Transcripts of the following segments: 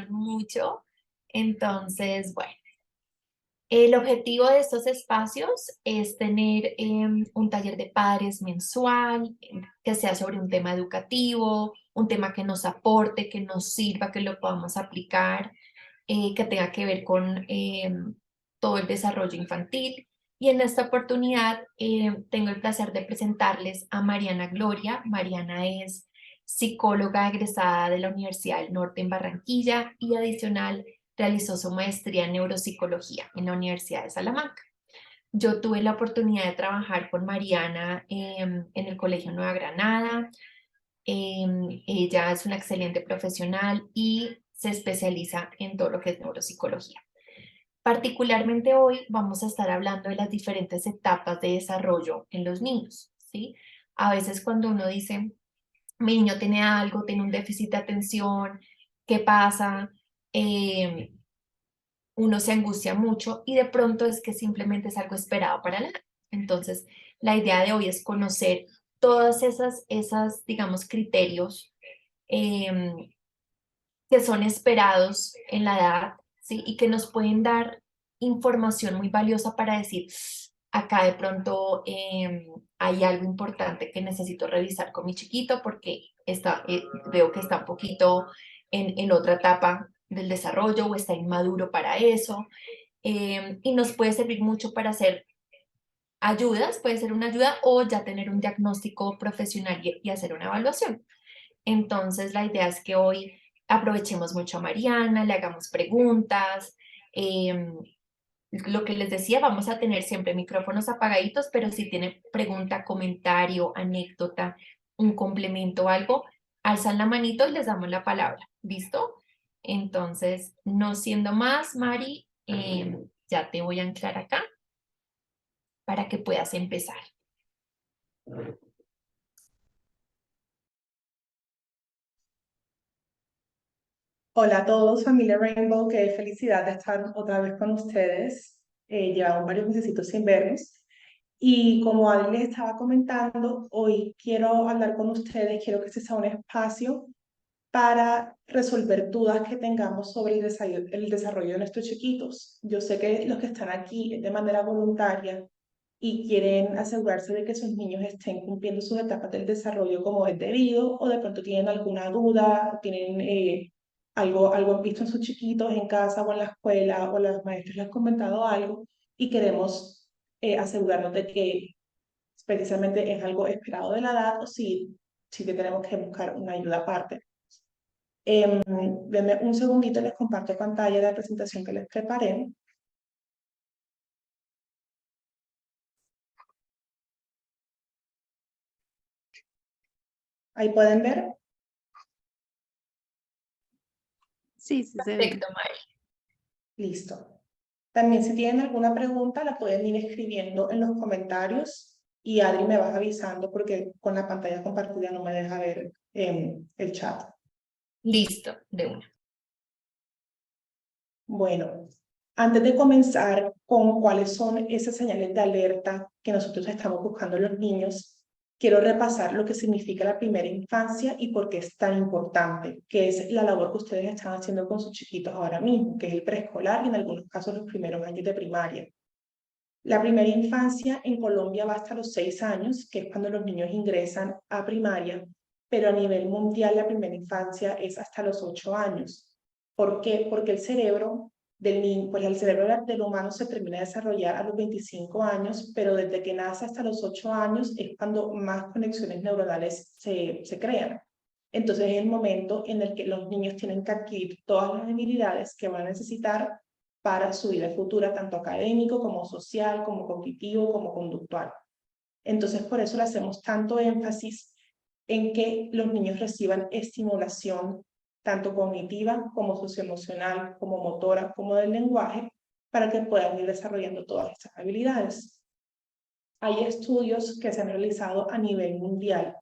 mucho. Entonces, bueno, el objetivo de estos espacios es tener un taller de padres mensual, que sea sobre un tema educativo, un tema que nos aporte, que nos sirva, que lo podamos aplicar, que tenga que ver con todo el desarrollo infantil. Y en esta oportunidad tengo el placer de presentarles a Mariana Gloria. Mariana es psicóloga egresada de la Universidad del Norte en Barranquilla y adicional realizó su maestría en neuropsicología en la Universidad de Salamanca. Yo tuve la oportunidad de trabajar con Mariana en el Colegio Nueva Granada. Ella es una excelente profesional y se especializa en todo lo que es neuropsicología. Particularmente hoy vamos a estar hablando de las diferentes etapas de desarrollo en los niños, ¿sí? A veces cuando uno dice, mi niño tiene algo, tiene un déficit de atención, ¿qué pasa? Eh, Uno se angustia mucho y de pronto es que simplemente es algo esperado para la edad. Entonces, la idea de hoy es conocer todas digamos, criterios em, que son esperados en la edad, ¿sí? Y que nos pueden dar información muy valiosa para decir, acá de pronto hay algo importante que necesito revisar con mi chiquito porque veo que está un poquito en otra etapa del desarrollo o está inmaduro para eso. Y nos puede servir mucho para hacer ayudas, puede ser una ayuda o ya tener un diagnóstico profesional y hacer una evaluación. Entonces, la idea es que hoy aprovechemos mucho a Mariana, le hagamos preguntas. Lo que les decía, vamos a tener siempre micrófonos apagaditos, pero si tienen pregunta, comentario, anécdota, un complemento o algo, alzan la manito y les damos la palabra. ¿Listo? Entonces, no siendo más, Mari, ya te voy a anclar acá para que puedas empezar. Hola a todos, familia Rainbow, qué felicidad de estar otra vez con ustedes. Llevamos varios mesecitos sin vernos. Y como Adri les estaba comentando, hoy quiero hablar con ustedes, quiero que este sea un espacio para resolver dudas que tengamos sobre el desarrollo de nuestros chiquitos. Yo sé que los que están aquí de manera voluntaria y quieren asegurarse de que sus niños estén cumpliendo sus etapas del desarrollo como es debido, o de pronto tienen alguna duda, tienen algo visto en sus chiquitos en casa o en la escuela, o las maestras les han comentado algo, y queremos asegurarnos de que precisamente es algo esperado de la edad, o si que tenemos que buscar una ayuda aparte. Denme un segundito, les comparto pantalla de la presentación que les preparé. Ahí pueden ver. Sí, sí se ve. Perfecto, Mari. Listo. También si tienen alguna pregunta la pueden ir escribiendo en los comentarios y Adri me vas avisando porque con la pantalla compartida no me deja ver el chat. Listo, de una. Bueno, antes de comenzar con cuáles son esas señales de alerta que nosotros estamos buscando en los niños, quiero repasar lo que significa la primera infancia y por qué es tan importante, que es la labor que ustedes están haciendo con sus chiquitos ahora mismo, que es el preescolar y en algunos casos los primeros años de primaria. La primera infancia en Colombia va hasta los 6 años, que es cuando los niños ingresan a primaria, pero a nivel mundial la primera infancia es hasta los 8 años. ¿Por qué? Porque el cerebro del niño, pues el cerebro del humano se termina de desarrollar a los 25 años, pero desde que nace hasta los 8 años es cuando más conexiones neuronales se crean. Entonces es el momento en el que los niños tienen que adquirir todas las habilidades que van a necesitar para su vida futura, tanto académico como social, como cognitivo, como conductual. Entonces, por eso le hacemos tanto énfasis en que los niños reciban estimulación tanto cognitiva como socioemocional, como motora, como del lenguaje, para que puedan ir desarrollando todas estas habilidades. Hay estudios que se han realizado a nivel mundial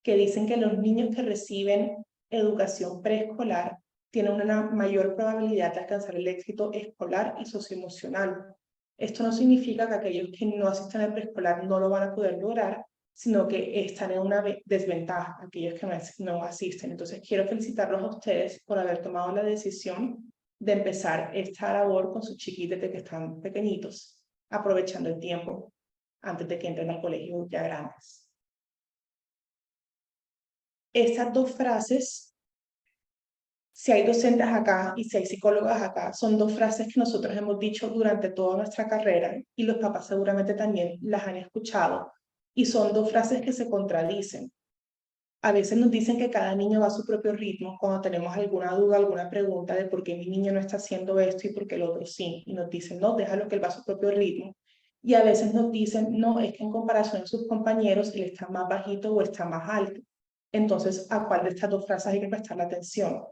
que dicen que los niños que reciben educación preescolar tienen una mayor probabilidad de alcanzar el éxito escolar y socioemocional. Esto no significa que aquellos que no asisten al preescolar no lo van a poder lograr, sino que están en una desventaja, aquellos que no asisten. Entonces, quiero felicitarlos a ustedes por haber tomado la decisión de empezar esta labor con sus chiquitos desde que están pequeñitos, aprovechando el tiempo antes de que entren al colegio ya grandes. Estas dos frases, si hay docentes acá y si hay psicólogas acá, son dos frases que nosotros hemos dicho durante toda nuestra carrera y los papás seguramente también las han escuchado. Y son dos frases que se contradicen. A veces nos dicen que cada niño va a su propio ritmo cuando tenemos alguna duda, alguna pregunta de por qué mi niño no está haciendo esto y por qué el otro sí. Y nos dicen, no, déjalo que él va a su propio ritmo. Y a veces nos dicen, no, es que en comparación a sus compañeros él está más bajito o está más alto. Entonces, ¿a cuál de estas dos frases hay que prestarle atención?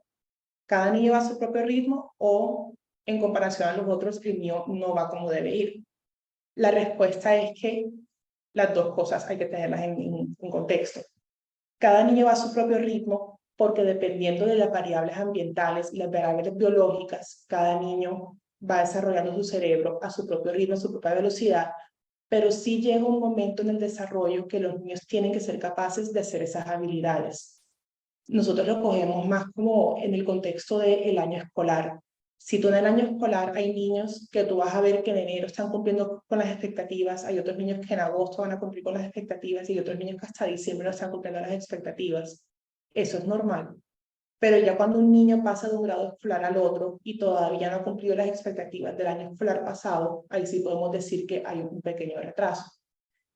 ¿Cada niño va a su propio ritmo o en comparación a los otros el niño no va como debe ir? La respuesta es que las dos cosas hay que tenerlas en contexto. Cada niño va a su propio ritmo porque dependiendo de las variables ambientales y las variables biológicas, cada niño va desarrollando su cerebro a su propio ritmo, a su propia velocidad, pero sí llega un momento en el desarrollo que los niños tienen que ser capaces de hacer esas habilidades. Nosotros lo cogemos más como en el contexto del año escolar. Si tú en el año escolar hay niños que tú vas a ver que en enero están cumpliendo con las expectativas, hay otros niños que en agosto van a cumplir con las expectativas y hay otros niños que hasta diciembre no están cumpliendo las expectativas. Eso es normal. Pero ya cuando un niño pasa de un grado escolar al otro y todavía no ha cumplido las expectativas del año escolar pasado, ahí sí podemos decir que hay un pequeño retraso.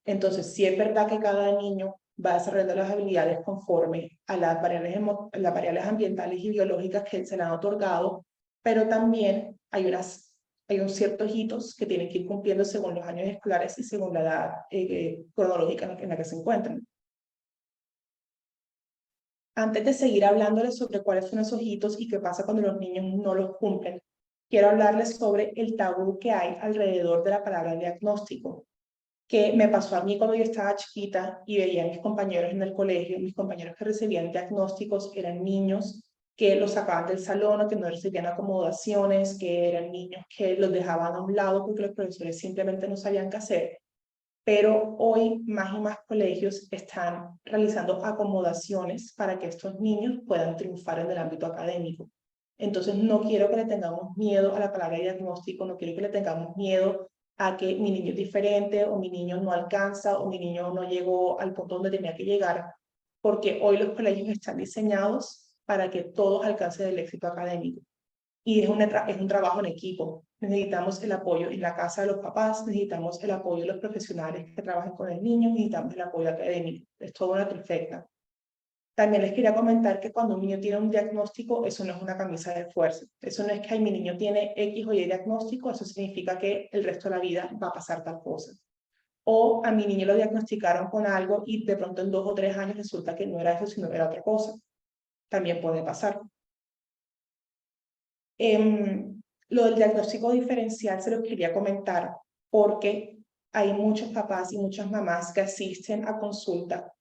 Entonces, sí es verdad que cada niño va desarrollando las habilidades conforme a las variables ambientales y biológicas que se le han otorgado, pero también hay unos ciertos hitos que tienen que ir cumpliendo según los años escolares y según la edad cronológica en la que se encuentran. Antes de seguir hablándoles sobre cuáles son esos hitos y qué pasa cuando los niños no los cumplen, quiero hablarles sobre el tabú que hay alrededor de la palabra diagnóstico, que me pasó a mí cuando yo estaba chiquita y veía a mis compañeros en el colegio. Mis compañeros que recibían diagnósticos eran niños que los sacaban del salón o que no recibían acomodaciones, que eran niños que los dejaban a un lado porque los profesores simplemente no sabían qué hacer. Pero hoy más y más colegios están realizando acomodaciones para que estos niños puedan triunfar en el ámbito académico. Entonces no quiero que le tengamos miedo a la palabra diagnóstico, no quiero que le tengamos miedo a que mi niño es diferente o mi niño no alcanza o mi niño no llegó al punto donde tenía que llegar, porque hoy los colegios están diseñados para que todos alcancen el éxito académico. Y es un trabajo en equipo. Necesitamos el apoyo en la casa de los papás, necesitamos el apoyo de los profesionales que trabajan con el niño, necesitamos el apoyo académico. Es toda una trifecta. También les quería comentar que cuando un niño tiene un diagnóstico, eso no es una camisa de fuerza. Eso no es que mi niño tiene X o Y diagnóstico, eso significa que el resto de la vida va a pasar tal cosa. O a mi niño lo diagnosticaron con algo y de pronto en 2 o 3 años resulta que no era eso, sino era otra cosa. También puede pasar. Lo del diagnóstico diferencial se lo quería comentar porque hay muchos papás y muchas mamás que asisten a consulta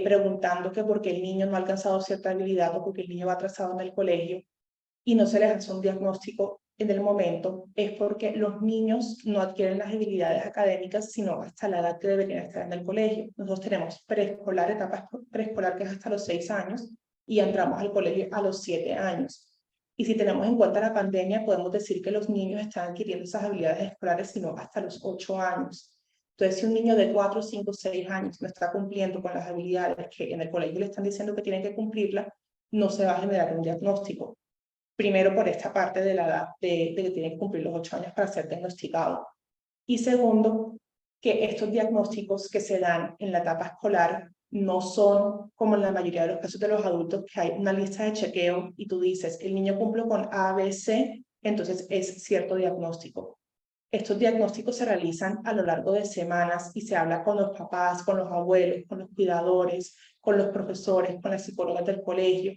preguntando que por qué el niño no ha alcanzado cierta habilidad o porque el niño va atrasado en el colegio y no se les hace un diagnóstico en el momento, es porque los niños no adquieren las habilidades académicas sino hasta la edad que deberían estar en el colegio. Nosotros tenemos preescolar, etapa preescolar que es hasta los 6 años y entramos al colegio a los 7 años. Y si tenemos en cuenta la pandemia, podemos decir que los niños están adquiriendo esas habilidades escolares sino hasta los 8 años. Entonces, si un niño de 4, 5, 6 años no está cumpliendo con las habilidades que en el colegio le están diciendo que tienen que cumplirlas, no se va a generar un diagnóstico. Primero, por esta parte de la edad de que tienen que cumplir los 8 años para ser diagnosticado. Y segundo, que estos diagnósticos que se dan en la etapa escolar no son como en la mayoría de los casos de los adultos, que hay una lista de chequeo y tú dices, el niño cumple con A, B, C, entonces es cierto diagnóstico. Estos diagnósticos se realizan a lo largo de semanas y se habla con los papás, con los abuelos, con los cuidadores, con los profesores, con las psicólogas del colegio,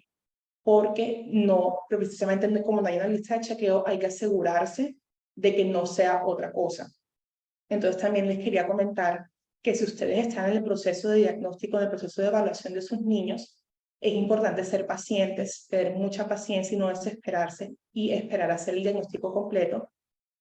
porque no, precisamente como no hay una lista de chequeo, hay que asegurarse de que no sea otra cosa. Entonces también les quería comentar que si ustedes están en el proceso de diagnóstico, en el proceso de evaluación de sus niños, es importante ser pacientes, tener mucha paciencia y no desesperarse y esperar a hacer el diagnóstico completo.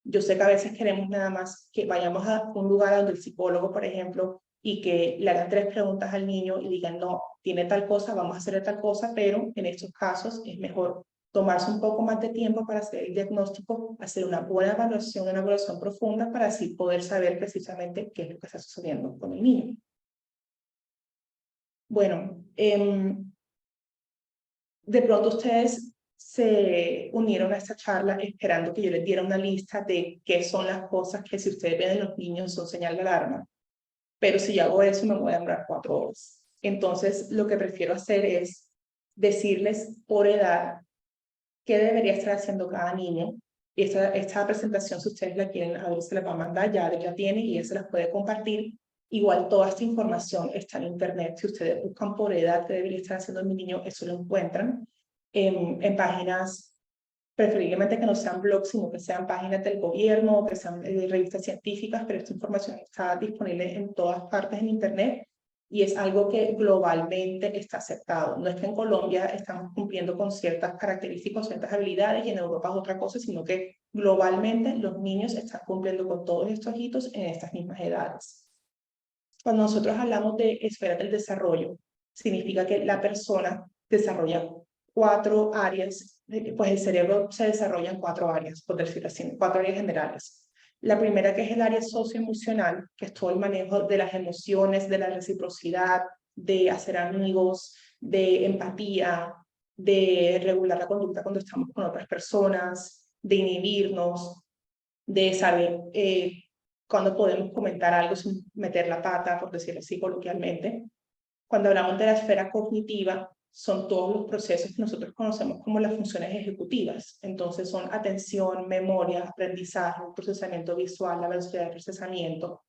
Yo sé que a veces queremos nada más que vayamos a un lugar donde el psicólogo, por ejemplo, y que le hagan 3 preguntas al niño y digan, no, tiene tal cosa, vamos a hacer tal cosa, pero en estos casos es mejor tomarse un poco más de tiempo para hacer el diagnóstico, hacer una buena evaluación, una evaluación profunda para así poder saber precisamente qué es lo que está sucediendo con el niño. Bueno, de pronto ustedes se unieron a esta charla esperando que yo les diera una lista de qué son las cosas que si ustedes ven en los niños son señal de alarma. Pero si yo hago eso me voy a demorar 4 horas. Entonces, lo que prefiero hacer es decirles por edad qué debería estar haciendo cada niño. Y esta presentación, si ustedes la quieren, a ver, se la va a mandar, ya la tiene y ella se las puede compartir. Igual toda esta información está en internet. Si ustedes buscan por edad qué debería estar haciendo mi niño, eso lo encuentran en páginas, preferiblemente que no sean blogs, sino que sean páginas del gobierno, que sean revistas científicas, pero esta información está disponible en todas partes en internet y es algo que globalmente está aceptado. No es que en Colombia estamos cumpliendo con ciertas características, ciertas habilidades y en Europa es otra cosa, sino que globalmente los niños están cumpliendo con todos estos hitos en estas mismas edades. Cuando nosotros hablamos de esferas del desarrollo, significa que la persona desarrolla 4 áreas, pues el cerebro se desarrolla en 4 áreas, por decirlo así, 4 áreas generales. La primera, que es el área socioemocional, que es todo el manejo de las emociones, de la reciprocidad, de hacer amigos, de empatía, de regular la conducta cuando estamos con otras personas, de inhibirnos, de saber cuando podemos comentar algo sin meter la pata, por decirlo así coloquialmente. Cuando hablamos de la esfera cognitiva, son todos los procesos que nosotros conocemos como las funciones ejecutivas. Entonces son atención, memoria, aprendizaje, procesamiento visual, la velocidad de procesamiento.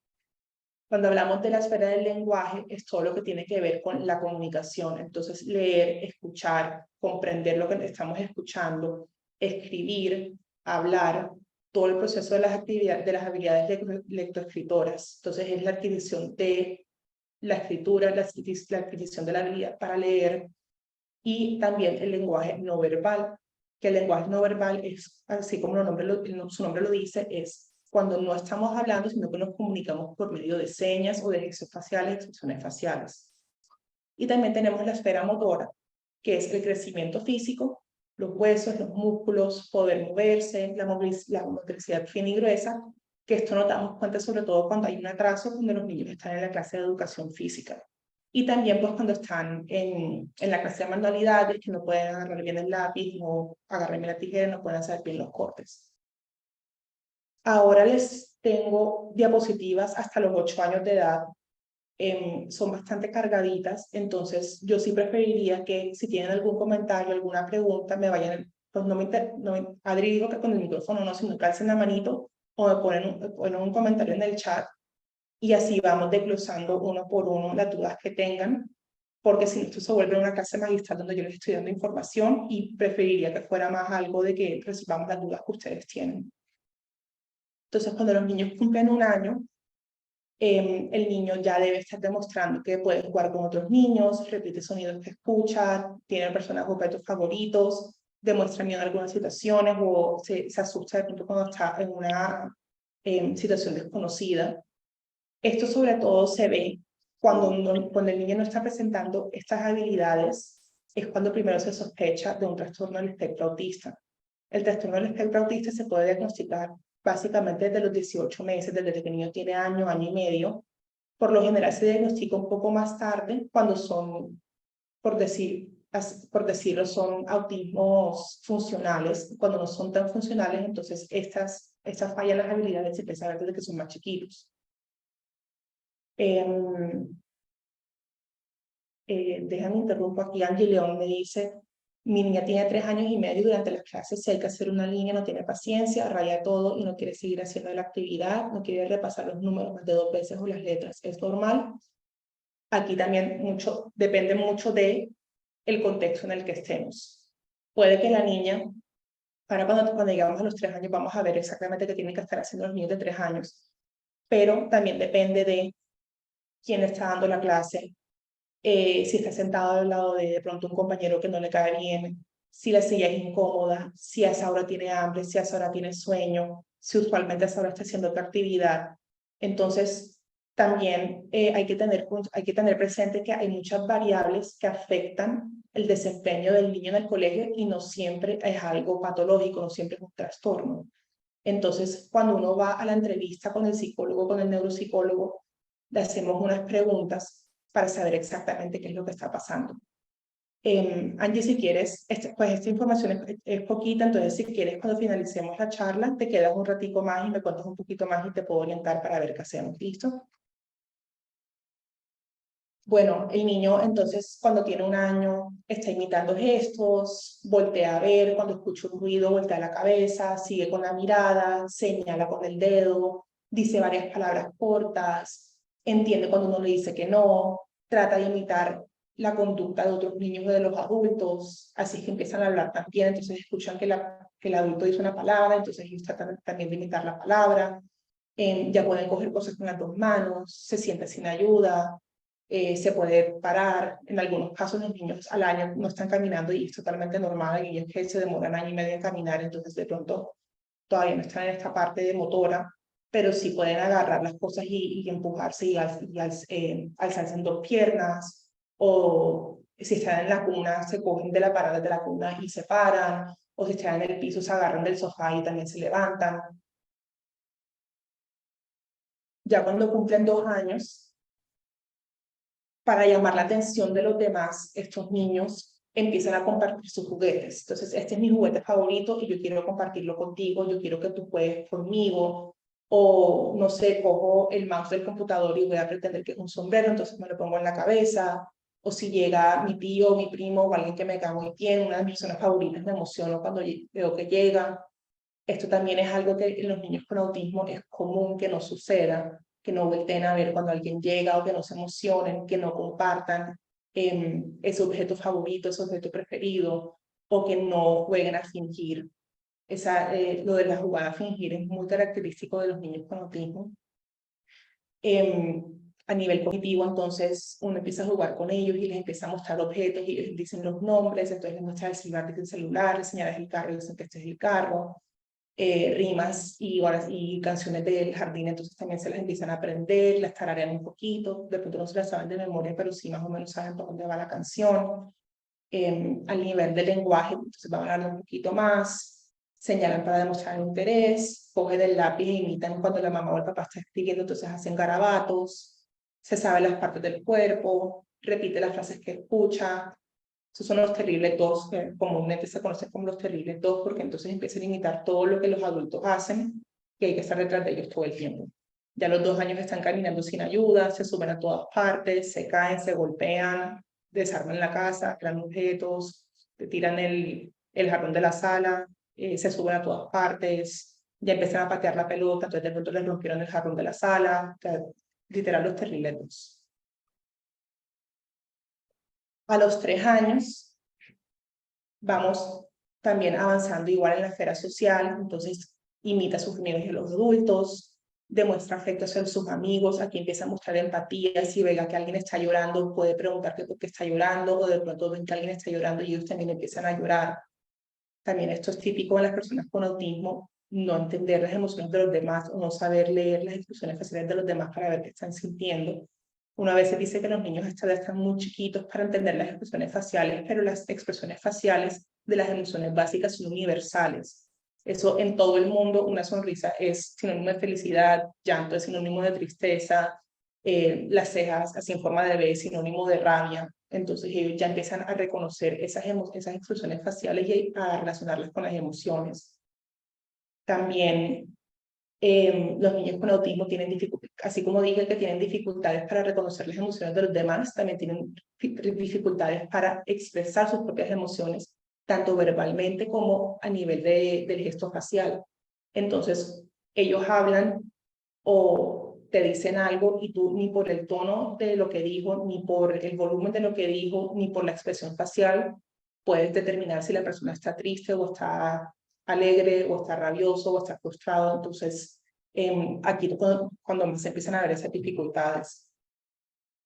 Cuando hablamos de la esfera del lenguaje, es todo lo que tiene que ver con la comunicación. Entonces leer, escuchar, comprender lo que estamos escuchando, escribir, hablar, todo el proceso de las actividades, de las habilidades lectoescritoras. Entonces es la adquisición de la escritura, la adquisición de la habilidad para leer y también el lenguaje no verbal, que el lenguaje no verbal es, así como su nombre lo dice, es cuando no estamos hablando, sino que nos comunicamos por medio de señas o de gestos faciales, expresiones faciales. Y también tenemos la esfera motora, que es el crecimiento físico, los huesos, los músculos, poder moverse, la motricidad fina y gruesa, que esto nos damos cuenta sobre todo cuando hay un atraso, cuando los niños están en la clase de educación física. Y también pues cuando están en la clase de manualidades, que no pueden agarrar bien el lápiz, no agarrar bien la tijera, no pueden hacer bien los cortes. Ahora les tengo diapositivas hasta los 8 años de edad. Son bastante cargaditas, entonces yo sí preferiría que si tienen algún comentario, alguna pregunta, me vayan, pues Adri digo que con el micrófono no, sino que alcen la manito o me ponen un comentario en el chat y así vamos desglosando uno por uno las dudas que tengan, porque si no, esto se vuelve una clase magistral donde yo les estoy dando información y preferiría que fuera más algo de que resolvamos las dudas que ustedes tienen. Entonces, cuando los niños cumplen 1 año, el niño ya debe estar demostrando que puede jugar con otros niños, repite sonidos que escucha, tiene personajes objetos favoritos, demuestra miedo en algunas situaciones o se asusta de pronto cuando está en una situación desconocida. Esto sobre todo se ve cuando el niño no está presentando estas habilidades, es cuando primero se sospecha de un trastorno del espectro autista. El trastorno del espectro autista se puede diagnosticar básicamente desde los 18 meses, desde que el niño tiene año y medio. Por lo general se diagnostica un poco más tarde, cuando son, por decirlo, son autismos funcionales. Cuando no son tan funcionales, entonces estas fallas en las habilidades se empiezan a ver desde que son más chiquitos. Déjame interrumpo aquí. Angie León me dice: mi niña tiene 3 años y medio y durante las clases, si hay que hacer una línea, no tiene paciencia, raya todo y no quiere seguir haciendo la actividad, no quiere repasar los números más de 2 veces o las letras. ¿Es normal? Aquí también depende mucho de el contexto en el que estemos. Puede que la niña, cuando llegamos a los 3 años, vamos a ver exactamente qué tienen que estar haciendo los niños de 3 años, pero también depende de quién está dando la clase, si está sentado al lado de pronto un compañero que no le cae bien, si la silla es incómoda, si a esa hora tiene hambre, si a esa hora tiene sueño, si usualmente a esa hora está haciendo otra actividad. Entonces, También hay que tener presente que hay muchas variables que afectan el desempeño del niño en el colegio y no siempre es algo patológico, no siempre es un trastorno. Entonces, cuando uno va a la entrevista con el psicólogo, con el neuropsicólogo, le hacemos unas preguntas para saber exactamente qué es lo que está pasando. Angie, si quieres, pues esta información es poquita, entonces si quieres, cuando finalicemos la charla, te quedas un ratico más y me cuentas un poquito más y te puedo orientar para ver qué hacemos. ¿Listo? Bueno, el niño entonces cuando tiene 1 año está imitando gestos, voltea a ver, cuando escucha un ruido voltea la cabeza, sigue con la mirada, señala con el dedo, dice varias palabras cortas, entiende cuando uno le dice que no, trata de imitar la conducta de otros niños o de los adultos, así que empiezan a hablar también, entonces escuchan que el adulto dice una palabra, entonces ellos tratan también de imitar la palabra, ya pueden coger cosas con las 2 manos, se siente sin ayuda, se puede parar. En algunos casos los niños al año no están caminando y es totalmente normal. Hay niños que se demoran 1 año y medio en caminar, entonces de pronto todavía no están en esta parte de motora, pero sí pueden agarrar las cosas y empujarse y alzarse en 2 piernas, o si están en la cuna se cogen de la parada de la cuna y se paran, o si están en el piso se agarran del sofá y también se levantan. Ya cuando cumplen 2 años, para llamar la atención de los demás, estos niños empiezan a compartir sus juguetes. Entonces, este es mi juguete favorito y yo quiero compartirlo contigo, yo quiero que tú juegues conmigo, o no sé, cojo el mouse del computador y voy a pretender que es un sombrero, entonces me lo pongo en la cabeza, o si llega mi tío, mi primo o alguien que me cae muy bien, una de mis personas favoritas, me emociono cuando veo que llega. Esto también es algo que en los niños con autismo es común que no suceda, que no volteen a ver cuando alguien llega o que no se emocionen, que no compartan ese objeto favorito, ese objeto preferido, o que no jueguen a fingir. Lo de la jugada a fingir es muy característico de los niños con autismo. A nivel cognitivo, entonces uno empieza a jugar con ellos y les empieza a mostrar objetos y ellos dicen los nombres, entonces les muestra el celular, les señalas el carro y dicen que este es el carro. Rimas y canciones del jardín, entonces también se las empiezan a aprender, las tararean un poquito, de pronto no se las saben de memoria, pero sí más o menos saben por dónde va la canción. Al nivel del lenguaje, entonces van hablando un poquito más, señalan para demostrar interés, cogen el lápiz e imitan cuando la mamá o el papá está escribiendo, entonces hacen garabatos, se saben las partes del cuerpo, repite las frases que escucha. Esos son los terribles dos, que comúnmente se conocen como los terribles dos, porque entonces empiezan a imitar todo lo que los adultos hacen, que hay que estar detrás de ellos todo el tiempo. Ya a los 2 años están caminando sin ayuda, se suben a todas partes, se caen, se golpean, desarman la casa, crean objetos, tiran el jarrón de la sala, se suben a todas partes, ya empiezan a patear la pelota, entonces de pronto les rompieron el jarrón de la sala, o sea, literal los terribles dos. A los 3 años vamos también avanzando igual en la esfera social, entonces imita sus amigos y los adultos, demuestra afecto hacia sus amigos, aquí empieza a mostrar empatía, si ve que alguien está llorando, puede preguntar por qué está llorando, o de pronto ven que alguien está llorando y ellos también empiezan a llorar. También esto es típico en las personas con autismo, no entender las emociones de los demás o no saber leer las expresiones faciales de los demás para ver qué están sintiendo. Una vez se dice que los niños están muy chiquitos para entender las expresiones faciales, pero las expresiones faciales de las emociones básicas son universales. Eso en todo el mundo, una sonrisa es sinónimo de felicidad, llanto es sinónimo de tristeza, las cejas así en forma de B es sinónimo de rabia. Entonces ellos ya empiezan a reconocer esas expresiones faciales y a relacionarlas con las emociones. También los niños con autismo tienen dificultades, así como dije que tienen dificultades para reconocer las emociones de los demás, también tienen dificultades para expresar sus propias emociones, tanto verbalmente como a nivel del gesto facial. Entonces, ellos hablan o te dicen algo y tú ni por el tono de lo que dijo, ni por el volumen de lo que dijo, ni por la expresión facial, puedes determinar si la persona está triste o está alegre o está rabioso o está frustrado. Entonces, aquí cuando se empiezan a ver esas dificultades.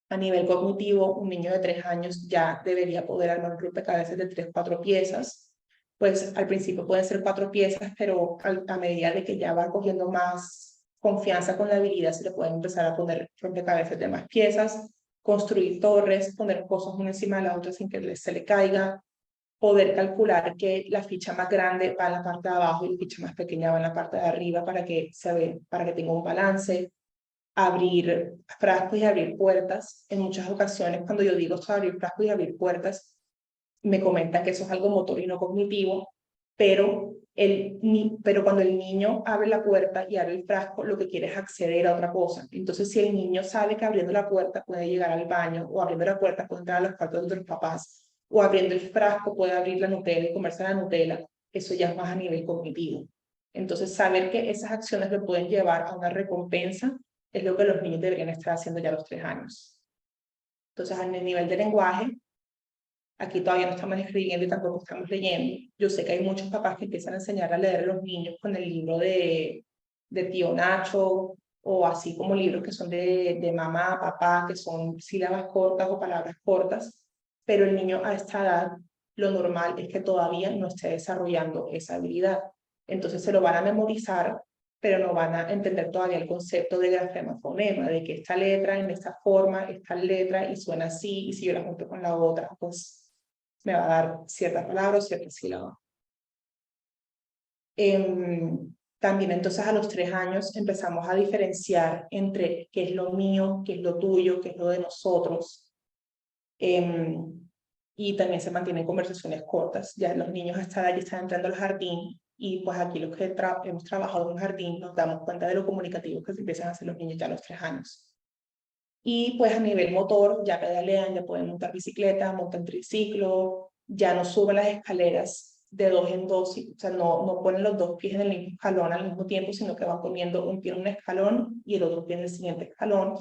A nivel cognitivo, un niño de 3 años ya debería poder armar un rompecabezas de 3, 4 piezas. Pues al principio pueden ser 4 piezas, pero a medida de que ya va cogiendo más confianza con la habilidad, se le pueden empezar a poner rompecabezas de más piezas, construir torres, poner cosas una encima de la otra sin que se le caiga, poder calcular que la ficha más grande va en la parte de abajo y la ficha más pequeña va en la parte de arriba para que tenga un balance, abrir frascos y abrir puertas. En muchas ocasiones, cuando yo digo esto de abrir frascos y abrir puertas, me comentan que eso es algo motor y no cognitivo, pero cuando el niño abre la puerta y abre el frasco, lo que quiere es acceder a otra cosa. Entonces, si el niño sabe que abriendo la puerta puede llegar al baño, o abriendo la puerta puede entrar a los cuartos de los papás, o abriendo el frasco puede abrir la Nutella y comerse la Nutella, eso ya es más a nivel cognitivo. Entonces, saber que esas acciones le pueden llevar a una recompensa es lo que los niños deberían estar haciendo ya a los 3 años. Entonces, en el nivel de lenguaje, aquí todavía no estamos escribiendo y tampoco estamos leyendo. Yo sé que hay muchos papás que empiezan a enseñar a leer a los niños con el libro de Tío Nacho, o así como libros que son de mamá, papá, que son sílabas cortas o palabras cortas, pero el niño a esta edad, lo normal es que todavía no esté desarrollando esa habilidad. Entonces se lo van a memorizar, pero no van a entender todavía el concepto de grafema-fonema, de que esta letra en esta forma, esta letra y suena así, y si yo la junto con la otra, pues me va a dar cierta palabra o cierta sílaba. También entonces a los 3 años empezamos a diferenciar entre qué es lo mío, qué es lo tuyo, qué es lo de nosotros. Y también se mantienen conversaciones cortas. Ya los niños a esta edad ya están entrando al jardín, y pues aquí los que hemos trabajado en un jardín nos damos cuenta de lo comunicativo que se empiezan a hacer los niños ya a los 3 años. Y pues a nivel motor, ya pedalean, ya pueden montar bicicleta, montan triciclo, ya no suben las escaleras de 2 en 2, o sea, no ponen los 2 pies en el mismo escalón al mismo tiempo, sino que van poniendo un pie en un escalón y el otro pie en el siguiente escalón.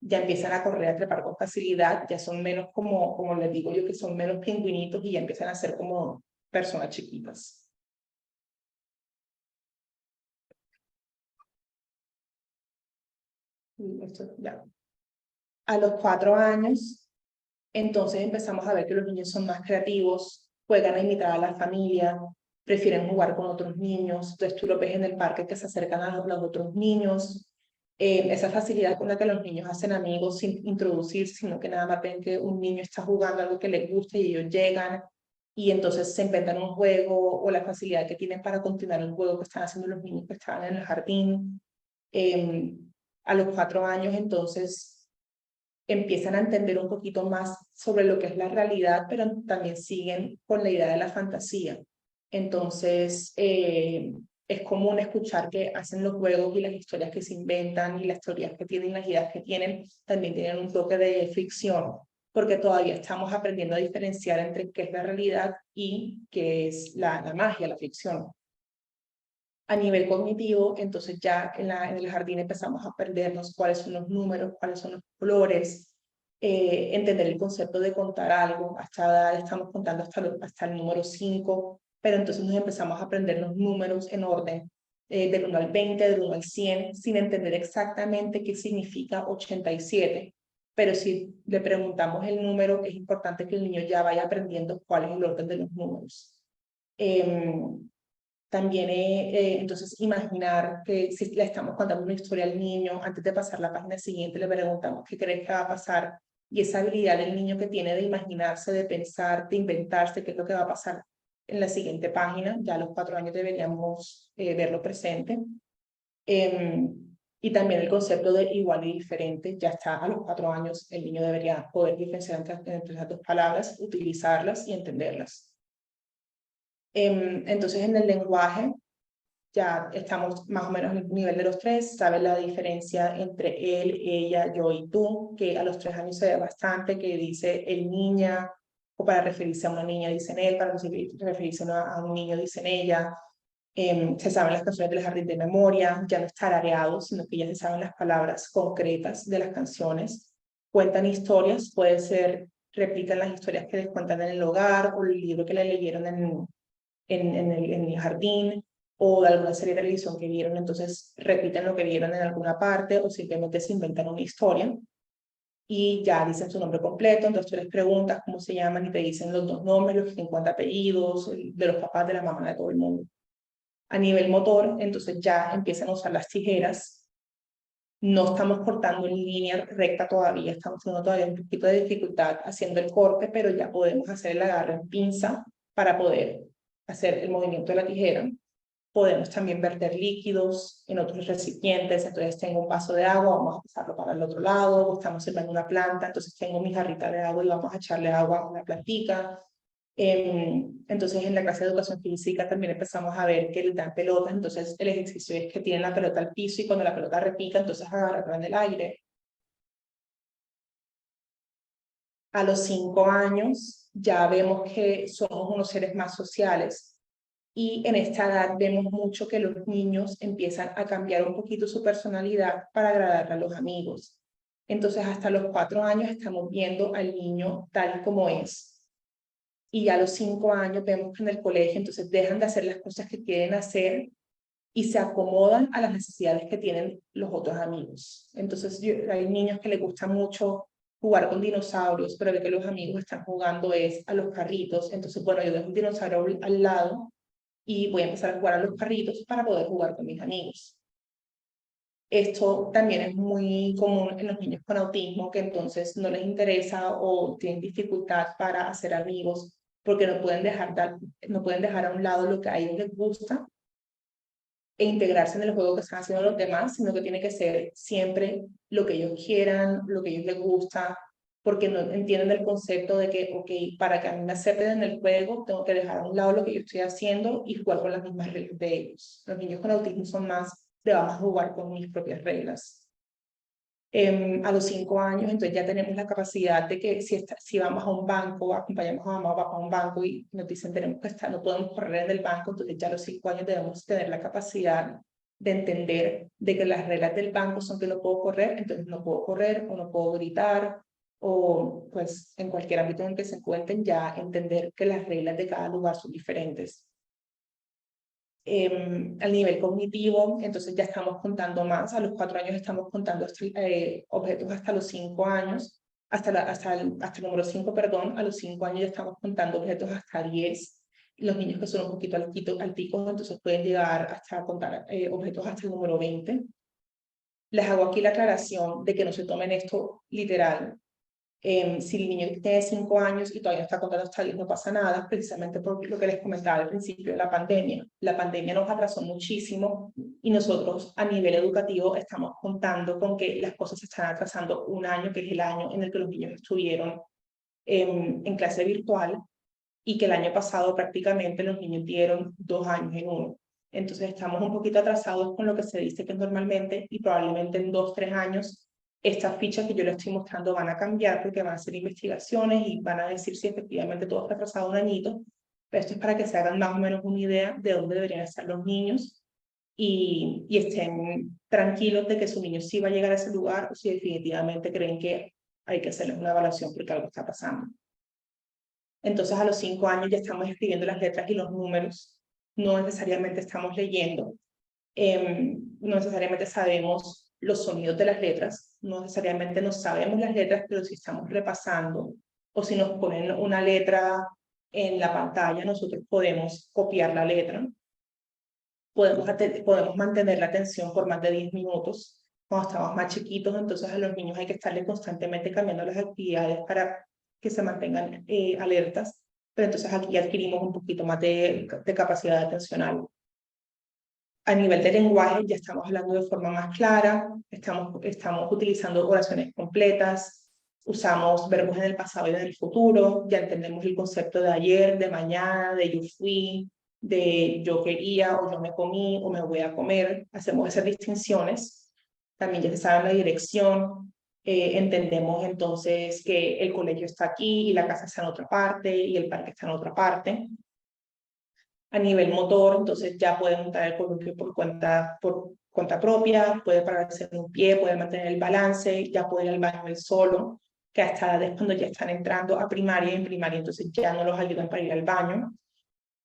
Ya empiezan a correr, a trepar con facilidad, ya son menos como les digo yo, que son menos pingüinitos, y ya empiezan a ser como personas chiquitas. Y esto ya. A los 4 años, entonces empezamos a ver que los niños son más creativos, juegan a imitar a la familia, prefieren jugar con otros niños. Entonces tú lo ves en el parque que se acercan a los otros niños. Esa facilidad con la que los niños hacen amigos sin introducirse, sino que nada más ven que un niño está jugando algo que les gusta y ellos llegan y entonces se inventan un juego, o la facilidad que tienen para continuar el juego que están haciendo los niños que estaban en el jardín. A los 4 años entonces empiezan a entender un poquito más sobre lo que es la realidad, pero también siguen con la idea de la fantasía. Entonces, es común escuchar que hacen los juegos y las historias que se inventan y las teorías que tienen, las ideas que tienen, también tienen un toque de ficción, porque todavía estamos aprendiendo a diferenciar entre qué es la realidad y qué es la magia, la ficción. A nivel cognitivo, entonces ya en el jardín empezamos a perdernos cuáles son los números, cuáles son los colores, entender el concepto de contar algo. Hasta edad estamos contando hasta el número 5, pero entonces nos empezamos a aprender los números en orden, del 1 al 20, del 1 al 100, sin entender exactamente qué significa 87. Pero si le preguntamos el número, es importante que el niño ya vaya aprendiendo cuál es el orden de los números. También, entonces, imaginar que si le estamos contando una historia al niño, antes de pasar la página siguiente, le preguntamos qué crees que va a pasar. Y esa habilidad del niño que tiene de imaginarse, de pensar, de inventarse qué es lo que va a pasar en la siguiente página, ya a los 4 años deberíamos verlo presente. Y también el concepto de igual y diferente, ya está a los 4 años, el niño debería poder diferenciar entre las 2 palabras, utilizarlas y entenderlas. Entonces, en el lenguaje, ya estamos más o menos en el nivel de los 3, sabe la diferencia entre él, ella, yo y tú, que a los 3 años se ve bastante, que dice el niña, o para referirse a una niña dicen él, para referirse a un niño dicen ella. Se saben las canciones del jardín de memoria, ya no es tarareado, sino que ya se saben las palabras concretas de las canciones. Cuentan historias, puede ser, replican las historias que les cuentan en el hogar, o el libro que le leyeron en el jardín, o de alguna serie de televisión que vieron, entonces repiten lo que vieron en alguna parte, o simplemente se inventan una historia y ya dicen su nombre completo. Entonces tú les preguntas cómo se llaman y te dicen los 2 nombres, los 50 apellidos, de los papás, de la mamá, de todo el mundo. A nivel motor, entonces ya empiezan a usar las tijeras, No estamos cortando en línea recta todavía, estamos teniendo todavía un poquito de dificultad haciendo el corte, pero ya podemos hacer el agarre en pinza para poder hacer el movimiento de la tijera. Podemos también verter líquidos en otros recipientes, entonces tengo un vaso de agua, vamos a pasarlo para el otro lado, o estamos sirviendo una planta, entonces tengo mi jarrita de agua y vamos a echarle agua a una plantica. Entonces en la clase de educación física también empezamos a ver que les dan pelotas, entonces el ejercicio es que tienen la pelota al piso y cuando la pelota repica, entonces agarran el aire. A los 5 años ya vemos que somos unos seres más sociales y en esta edad vemos mucho que los niños empiezan a cambiar un poquito su personalidad para agradar a los amigos. Entonces hasta los 4 años estamos viendo al niño tal como es. Y ya a los 5 años vemos que en el colegio entonces dejan de hacer las cosas que quieren hacer y se acomodan a las necesidades que tienen los otros amigos. Entonces hay niños que les gusta mucho jugar con dinosaurios, pero ve que los amigos están jugando es a los carritos. Entonces, bueno, yo dejo un dinosaurio al lado y voy a empezar a jugar a los carritos para poder jugar con mis amigos. Esto también es muy común en los niños con autismo, que entonces no les interesa o tienen dificultad para hacer amigos porque no pueden dejar a un lado lo que a ellos les gusta e integrarse en el juego que están haciendo los demás, sino que tiene que ser siempre lo que ellos quieran, lo que a ellos les gusta, porque no entienden el concepto de que, ok, para que a mí me acepten en el juego, tengo que dejar a un lado lo que yo estoy haciendo y jugar con las mismas reglas de ellos. Los niños con autismo son más de vamos a jugar con mis propias reglas. A los 5 años, entonces ya tenemos la capacidad de que si vamos a un banco, acompañamos a mamá o papá a un banco y nos dicen tenemos que estar, no podemos correr en el banco, entonces ya a los 5 años debemos tener la capacidad de entender de que las reglas del banco son que no puedo correr, entonces no puedo correr o no puedo gritar o pues en cualquier ámbito en el que se encuentren ya entender que las reglas de cada lugar son diferentes. Al nivel cognitivo, entonces ya estamos contando más, a los 4 años estamos contando objetos hasta los 5 años, hasta el número 5, perdón, a los 5 años ya estamos contando objetos hasta 10, los niños que son un poquito alticos, entonces pueden llegar hasta contar objetos hasta el número 20. Les hago aquí la aclaración de que no se tomen esto literal. Si el niño tiene 5 años y todavía no está contando hasta 10, no pasa nada, precisamente por lo que les comentaba al principio de la pandemia. La pandemia nos atrasó muchísimo y nosotros a nivel educativo estamos contando con que las cosas se están atrasando un año, que es el año en el que los niños estuvieron en clase virtual y que el año pasado prácticamente los niños dieron 2 años en uno. Entonces estamos un poquito atrasados con lo que se dice que es normalmente y probablemente en 2, 3 años estas fichas que yo les estoy mostrando van a cambiar porque van a hacer investigaciones y van a decir si efectivamente todo está atrasado un añito. Pero esto es para que se hagan más o menos una idea de dónde deberían estar los niños y estén tranquilos de que su niño sí va a llegar a ese lugar o si definitivamente creen que hay que hacerles una evaluación porque algo está pasando. Entonces a los 5 años ya estamos escribiendo las letras y los números, no necesariamente estamos leyendo, no necesariamente sabemos los sonidos de las letras, no necesariamente no sabemos las letras, pero si estamos repasando o si nos ponen una letra en la pantalla, nosotros podemos copiar la letra, podemos mantener la atención por más de 10 minutos. Cuando estamos más chiquitos, entonces a los niños hay que estarle constantemente cambiando las actividades para que se mantengan alertas, pero entonces aquí adquirimos un poquito más de capacidad atencional. A nivel de lenguaje ya estamos hablando de forma más clara, estamos utilizando oraciones completas, usamos verbos en el pasado y en el futuro, ya entendemos el concepto de ayer, de mañana, de yo fui, de yo quería o yo me comí o me voy a comer, hacemos esas distinciones, también ya se sabe la dirección, entendemos entonces que el colegio está aquí y la casa está en otra parte y el parque está en otra parte. A nivel motor, entonces ya puede montar el columpio por cuenta propia, puede pararse en un pie, puede mantener el balance, ya puede ir al baño él solo, que hasta después cuando ya están entrando a primaria y en primaria, entonces ya no los ayudan para ir al baño.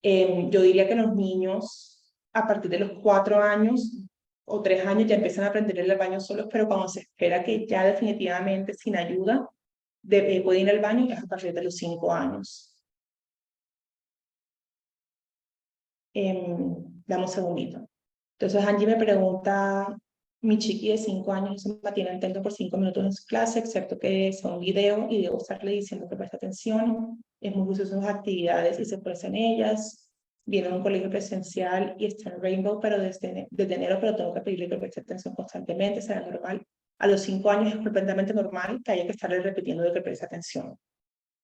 Yo diría que los niños a partir de los 4 años o 3 años ya empiezan a aprender a ir al baño solos, pero cuando se espera que ya definitivamente sin ayuda pueden ir al baño es a partir de los 5 años. Dame un segundito. Entonces Angie me pregunta Mi chiqui de 5 años se mantiene atento por 5 minutos en su clase, excepto que sea un video y debo estarle diciendo que preste atención. Es muy juicioso en sus actividades y se esfuerza en ellas. Viene a un colegio presencial y está en Rainbow, pero desde enero, pero tengo que pedirle que preste atención constantemente, será normal. A los 5 años es completamente normal que haya que estarle repitiendo de que preste atención.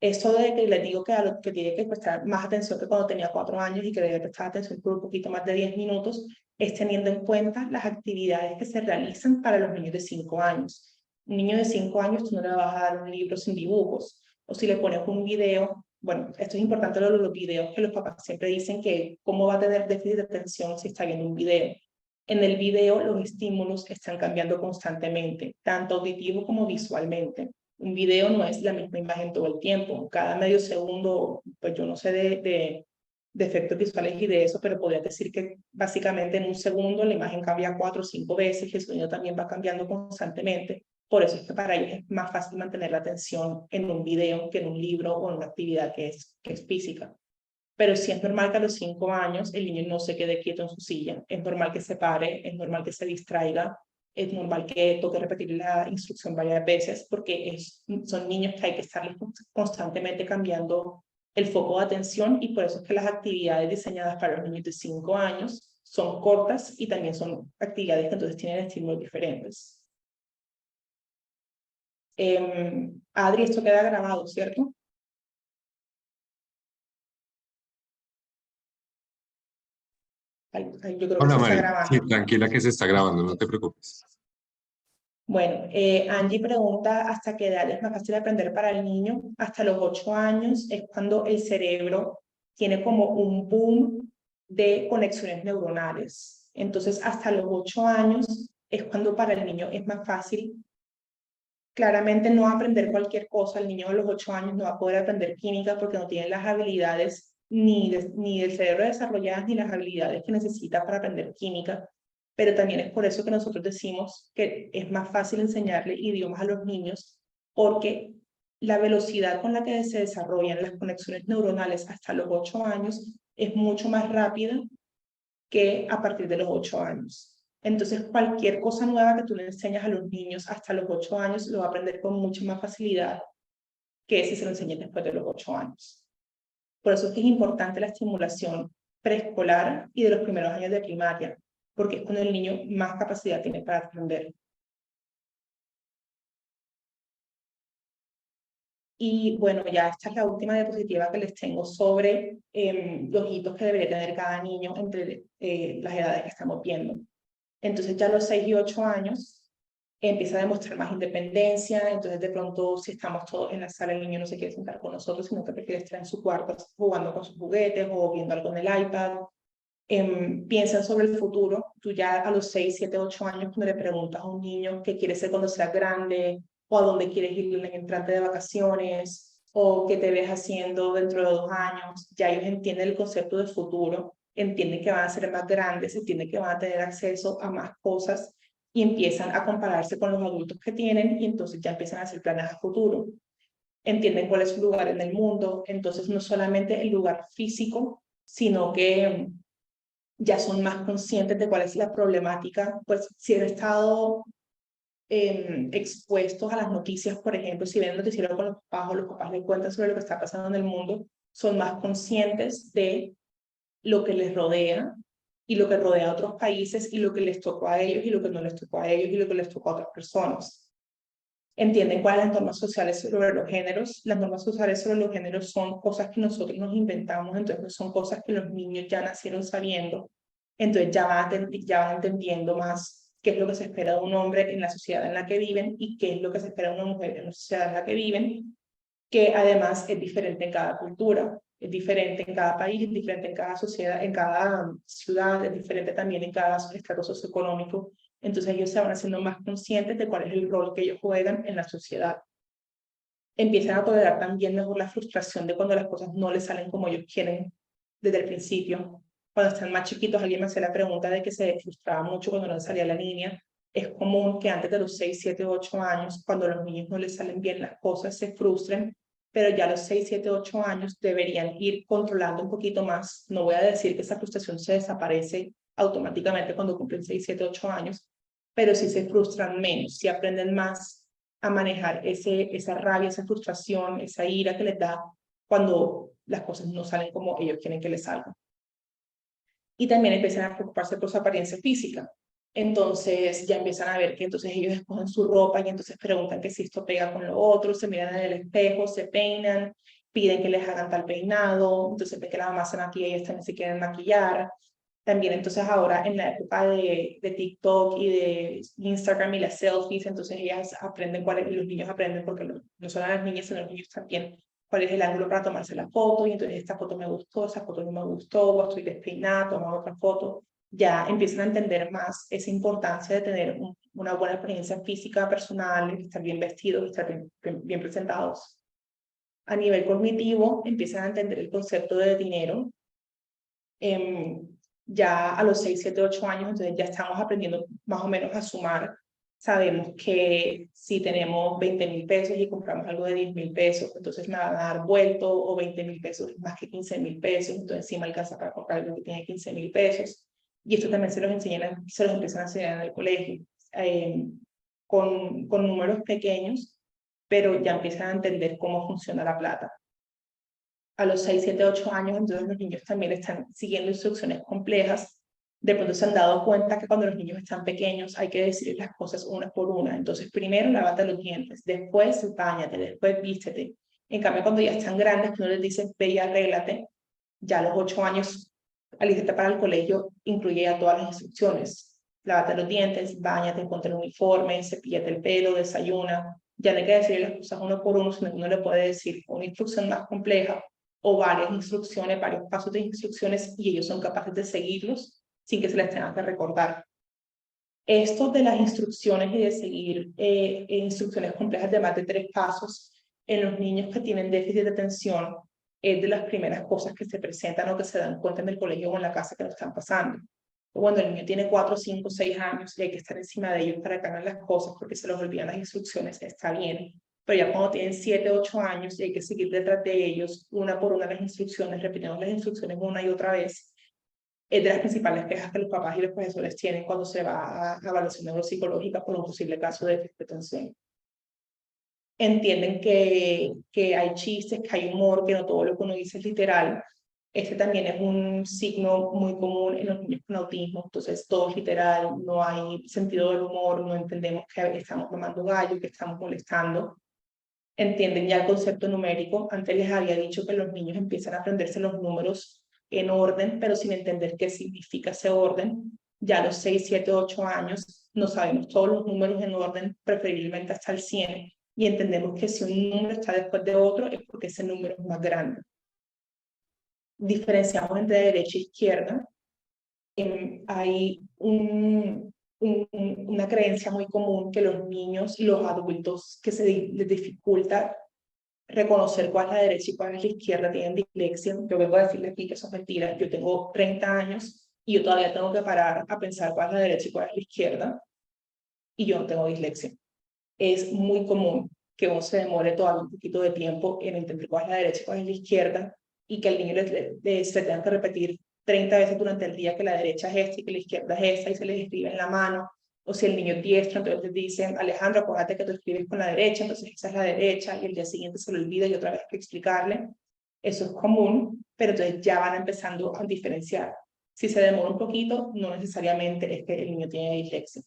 Esto de que les digo que, a lo que tiene que prestar más atención que cuando tenía 4 años y que debe prestar atención por un poquito más de 10 minutos, es teniendo en cuenta las actividades que se realizan para los niños de 5 años. Un niño de 5 años tú no le vas a dar un libro sin dibujos, o si le pones un video, bueno, esto es importante lo de los videos, que los papás siempre dicen que cómo va a tener déficit de atención si está viendo un video. En el video los estímulos están cambiando constantemente, tanto auditivo como visualmente. Un video no es la misma imagen todo el tiempo. Cada medio segundo, pues yo no sé de efectos visuales y de eso, pero podría decir que básicamente en un segundo la imagen cambia 4 o 5 veces y el sonido también va cambiando constantemente. Por eso es que para ellos es más fácil mantener la atención en un video que en un libro o en una actividad que es física. Pero sí es normal que a los 5 años el niño no se quede quieto en su silla. Es normal que se pare, es normal que se distraiga, es normal que toque repetir la instrucción varias veces porque son niños que hay que estarles constantemente cambiando el foco de atención y por eso es que las actividades diseñadas para los niños de 5 años son cortas y también son actividades que entonces tienen estímulos diferentes. Adri, esto queda grabado, ¿cierto? Yo creo que Hola se está Mari, sí, grabando. tranquila que se está grabando, no te preocupes. Bueno, Angie pregunta, ¿hasta qué edad es más fácil aprender para el niño? Hasta los 8 años es cuando el cerebro tiene como un boom de conexiones neuronales. Entonces, hasta los 8 años es cuando para el niño es más fácil. Claramente no aprender cualquier cosa. El niño de los 8 años no va a poder aprender química porque no tiene las habilidades ni del cerebro desarrolladas ni las habilidades que necesita para aprender química. Pero también es por eso que nosotros decimos que es más fácil enseñarle idiomas a los niños porque la velocidad con la que se desarrollan las conexiones neuronales hasta los 8 años es mucho más rápida que a partir de los 8 años. Entonces, cualquier cosa nueva que tú le enseñas a los niños hasta los 8 años lo va a aprender con mucha más facilidad que si se lo enseñas después de los 8 años. Por eso es que es importante la estimulación preescolar y de los primeros años de primaria, porque es cuando el niño más capacidad tiene para aprender. Y bueno, ya esta es la última diapositiva que les tengo sobre los hitos que debería tener cada niño entre las edades que estamos viendo. Entonces ya a los 6 y 8 años empieza a demostrar más independencia, entonces de pronto si estamos todos en la sala el niño no se quiere sentar con nosotros, sino que prefiere estar en su cuarto jugando con sus juguetes o viendo algo en el iPad. Piensan sobre el futuro. Tú ya a los 6, 7, 8 años cuando le preguntas a un niño qué quiere ser cuando sea grande o a dónde quieres ir en el entrante de vacaciones o qué te ves haciendo dentro de 2 años, ya ellos entienden el concepto de futuro, entienden que van a ser más grandes, entienden que van a tener acceso a más cosas y empiezan a compararse con los adultos que tienen y entonces ya empiezan a hacer planes a futuro. Entienden cuál es su lugar en el mundo, entonces no solamente el lugar físico, sino que ya son más conscientes de cuál es la problemática, pues si han estado expuestos a las noticias, por ejemplo, si ven el noticiero con los papás o los papás les cuentan sobre lo que está pasando en el mundo, son más conscientes de lo que les rodea y lo que rodea a otros países y lo que les tocó a ellos y lo que no les tocó a ellos y lo que les tocó a otras personas. Entienden cuáles son las normas sociales sobre los géneros. Las normas sociales sobre los géneros son cosas que nosotros nos inventamos, entonces son cosas que los niños ya nacieron sabiendo. Entonces ya van entendiendo más qué es lo que se espera de un hombre en la sociedad en la que viven y qué es lo que se espera de una mujer en la sociedad en la que viven, que además es diferente en cada cultura, es diferente en cada país, es diferente en cada sociedad, en cada ciudad, es diferente también en cada estrato socioeconómico. Entonces ellos se van haciendo más conscientes de cuál es el rol que ellos juegan en la sociedad. Empiezan a tolerar también mejor la frustración de cuando las cosas no les salen como ellos quieren desde el principio. Cuando están más chiquitos, alguien me hacía la pregunta de que se frustraba mucho cuando no les salía la línea. Es común que antes de los 6, 7, 8 años, cuando a los niños no les salen bien las cosas, se frustren, pero ya a los 6, 7, 8 años deberían ir controlando un poquito más. No voy a decir que esa frustración se desaparece automáticamente cuando cumplen 6, 7, 8 años, pero sí se frustran menos, sí aprenden más a manejar esa rabia, esa frustración, esa ira que les da cuando las cosas no salen como ellos quieren que les salgan. Y también empiezan a preocuparse por su apariencia física. Entonces ya empiezan a ver que entonces ellos escogen su ropa y entonces preguntan que si esto pega con lo otro, se miran en el espejo, se peinan, piden que les hagan tal peinado, entonces ven que la mamá se maquilla y ellos también se quieren maquillar. También entonces ahora en la época de TikTok y de Instagram y las selfies, entonces ellas aprenden los niños aprenden, porque no solo las niñas, sino los niños también, cuál es el ángulo para tomarse la foto, y entonces esta foto me gustó, esa foto no me gustó, o estoy despeinada, tomo otra foto. Ya empiezan a entender más esa importancia de tener una buena apariencia física, personal, estar bien vestidos, estar bien presentados. A nivel cognitivo, empiezan a entender el concepto de dinero. Ya a los 6, 7, 8 años, entonces ya estamos aprendiendo más o menos a sumar. Sabemos que si tenemos 20.000 pesos y compramos algo de 10.000 pesos, entonces me van a dar vuelto, o 20.000 pesos más que 15.000 pesos, entonces sí me alcanza para comprar algo que tiene 15.000 pesos. Y esto también se los empiezan a enseñar en el colegio, con números pequeños, pero ya empiezan a entender cómo funciona la plata. A los 6, 7, 8 años, entonces los niños también están siguiendo instrucciones complejas. De pronto se han dado cuenta que cuando los niños están pequeños hay que decir las cosas una por una. Entonces, primero lávate los dientes, después báñate, después vístete. En cambio, cuando ya están grandes, que uno les dice, ve y arréglate, ya a los 8 años, al irte para el colegio, incluye ya todas las instrucciones. Lávate los dientes, báñate, ponte el uniforme, cepíllate el pelo, desayuna. Ya no hay que decir las cosas uno por uno, sino que uno le puede decir una instrucción más compleja o varias instrucciones, varios pasos de instrucciones, y ellos son capaces de seguirlos sin que se les tenga que recordar. Esto de las instrucciones y de seguir instrucciones complejas de más de 3 pasos en los niños que tienen déficit de atención es de las primeras cosas que se presentan o que se dan cuenta en el colegio o en la casa que lo están pasando. Cuando el niño tiene 4, 5, 6 años y hay que estar encima de ellos para que hagan las cosas porque se les olvidan las instrucciones, está bien. Pero ya cuando tienen 7, 8 años y hay que seguir detrás de ellos una por una las instrucciones, repitiendo las instrucciones una y otra vez, es de las principales quejas que los papás y los profesores tienen cuando se va a evaluación neuropsicológica por un posible caso de déficit de atención. Entienden que hay chistes, que hay humor, que no todo lo que uno dice es literal. Este también es un signo muy común en los niños con autismo, entonces todo es literal, no hay sentido del humor, no entendemos que estamos tomando gallo, que estamos molestando. Entienden ya el concepto numérico. Antes les había dicho que los niños empiezan a aprenderse los números en orden, pero sin entender qué significa ese orden. Ya a los 6, 7, 8 años no sabemos todos los números en orden, preferiblemente hasta el 100, y entendemos que si un número está después de otro es porque ese número es más grande. Diferenciamos entre derecha e izquierda. Hay una creencia muy común que los niños y los adultos que les dificulta reconocer cuál es la derecha y cuál es la izquierda tienen dislexia. Yo vengo a decirles aquí que eso es mentira. Yo tengo 30 años y yo todavía tengo que parar a pensar cuál es la derecha y cuál es la izquierda, y yo no tengo dislexia. Es muy común que uno se demore todavía un poquito de tiempo en entender cuál es la derecha y cuál es la izquierda, y que el niño se tenga que repetir 30 veces durante el día que la derecha es esta y que la izquierda es esta, y se les escribe en la mano. O si el niño es diestro, entonces les dicen, Alejandro, acuérdate que tú escribes con la derecha, entonces esa es la derecha, y el día siguiente se lo olvida y otra vez hay que explicarle. Eso es común, pero entonces ya van empezando a diferenciar. Si se demora un poquito, no necesariamente es que el niño tiene dislexia.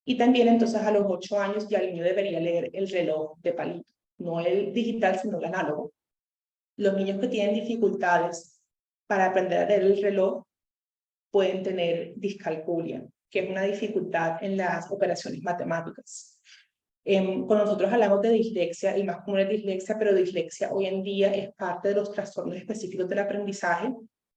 Y también entonces a los 8 años ya el niño debería leer el reloj de palito, no el digital, sino el análogo. Los niños que tienen dificultades para aprender a leer el reloj pueden tener discalculia, que es una dificultad en las operaciones matemáticas. Con nosotros hablamos de dislexia, el más común es dislexia, pero dislexia hoy en día es parte de los trastornos específicos del aprendizaje,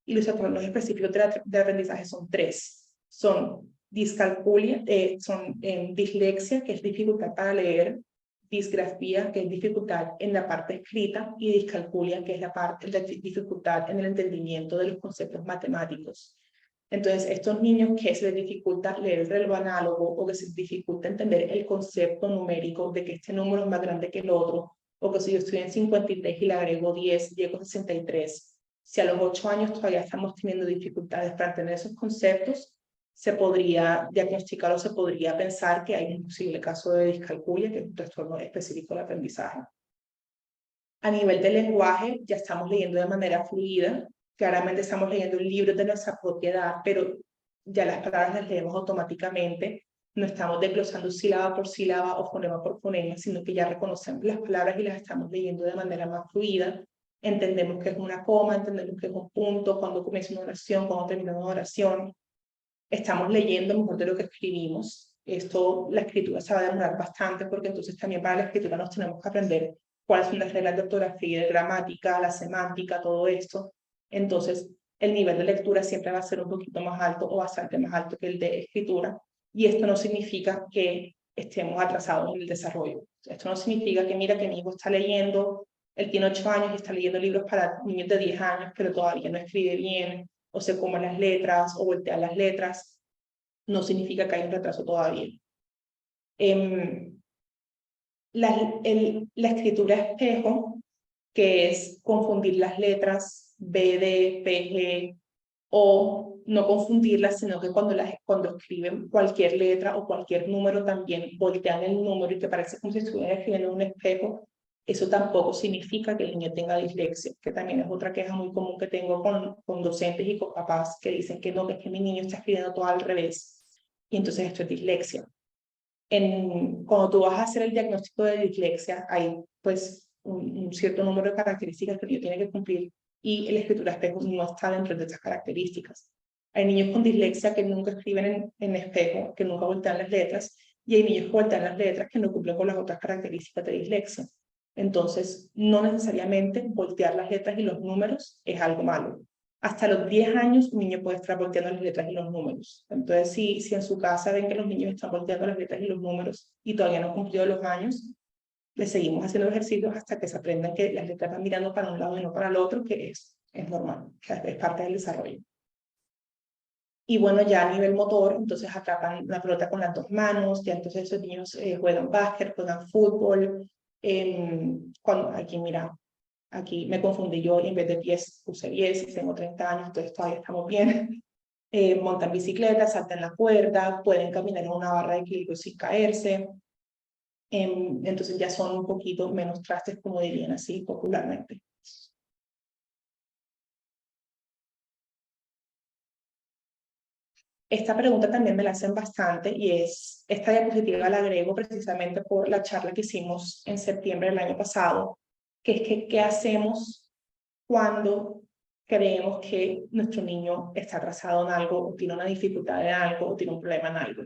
y los trastornos específicos del aprendizaje son 3. Son discalculia, son dislexia, que es dificultad para leer, disgrafía, que es dificultad en la parte escrita, y discalculia, que es la dificultad en el entendimiento de los conceptos matemáticos. Entonces, estos niños que se les dificulta leer el reloj análogo, o que se les dificulta entender el concepto numérico de que este número es más grande que el otro, o que si yo estoy en 53 y le agrego 10, llego a 63. Si a los 8 años todavía estamos teniendo dificultades para entender esos conceptos, se podría diagnosticar o se podría pensar que hay un posible caso de discalculia, que es un trastorno específico del aprendizaje. A nivel del lenguaje, ya estamos leyendo de manera fluida. Claramente estamos leyendo un libro de nuestra propia edad, pero ya las palabras las leemos automáticamente. No estamos desglosando sílaba por sílaba o fonema por fonema, sino que ya reconocemos las palabras y las estamos leyendo de manera más fluida. Entendemos que es una coma, entendemos que es un punto, cuando comienza una oración, cuando termina una oración. Estamos leyendo mejor de lo que escribimos. Esto, la escritura se va a demorar bastante, porque entonces también para la escritura nos tenemos que aprender cuáles son las reglas de ortografía, de gramática, la semántica, todo esto. Entonces, el nivel de lectura siempre va a ser un poquito más alto o bastante más alto que el de escritura. Y esto no significa que estemos atrasados en el desarrollo. Esto no significa que, mira, que mi hijo está leyendo, él tiene 8 años y está leyendo libros para niños de 10 años, pero todavía no escribe bien, o se come las letras, o voltea las letras. No significa que hay un retraso todavía. La escritura espejo, que es confundir las letras B, D, P, G, o no confundirlas, sino que cuando escriben cualquier letra o cualquier número también voltean el número y que parece como si estuvieran escribiendo en un espejo. Eso tampoco significa que el niño tenga dislexia, que también es otra queja muy común que tengo con docentes y con papás que dicen que no, que es que mi niño está escribiendo todo al revés y entonces esto es dislexia. Cuando tú vas a hacer el diagnóstico de dislexia, hay pues un cierto número de características que el niño tiene que cumplir y la escritura espejo no está dentro de esas características. Hay niños con dislexia que nunca escriben en espejo, que nunca voltean las letras, y hay niños que voltean las letras que no cumplen con las otras características de dislexia. Entonces, no necesariamente voltear las letras y los números es algo malo. Hasta los 10 años un niño puede estar volteando las letras y los números. Entonces, si en su casa ven que los niños están volteando las letras y los números y todavía no han cumplido los años, les seguimos haciendo ejercicios hasta que se aprendan que las letras van mirando para un lado y no para el otro, que es normal, es parte del desarrollo. Y bueno, ya a nivel motor, entonces atrapan la pelota con las 2 manos, ya entonces esos niños juegan básquet, juegan fútbol. Aquí, mira, aquí me confundí yo y en vez de pies puse 10, tengo 30 años, entonces todavía estamos bien. Montan bicicleta, saltan la cuerda, pueden caminar en una barra de equilibrio sin caerse. Entonces ya son un poquito menos trastes, como dirían así popularmente. Esta pregunta también me la hacen bastante y esta diapositiva la agrego precisamente por la charla que hicimos en septiembre del año pasado, que es que ¿qué hacemos cuando creemos que nuestro niño está atrasado en algo o tiene una dificultad en algo o tiene un problema en algo?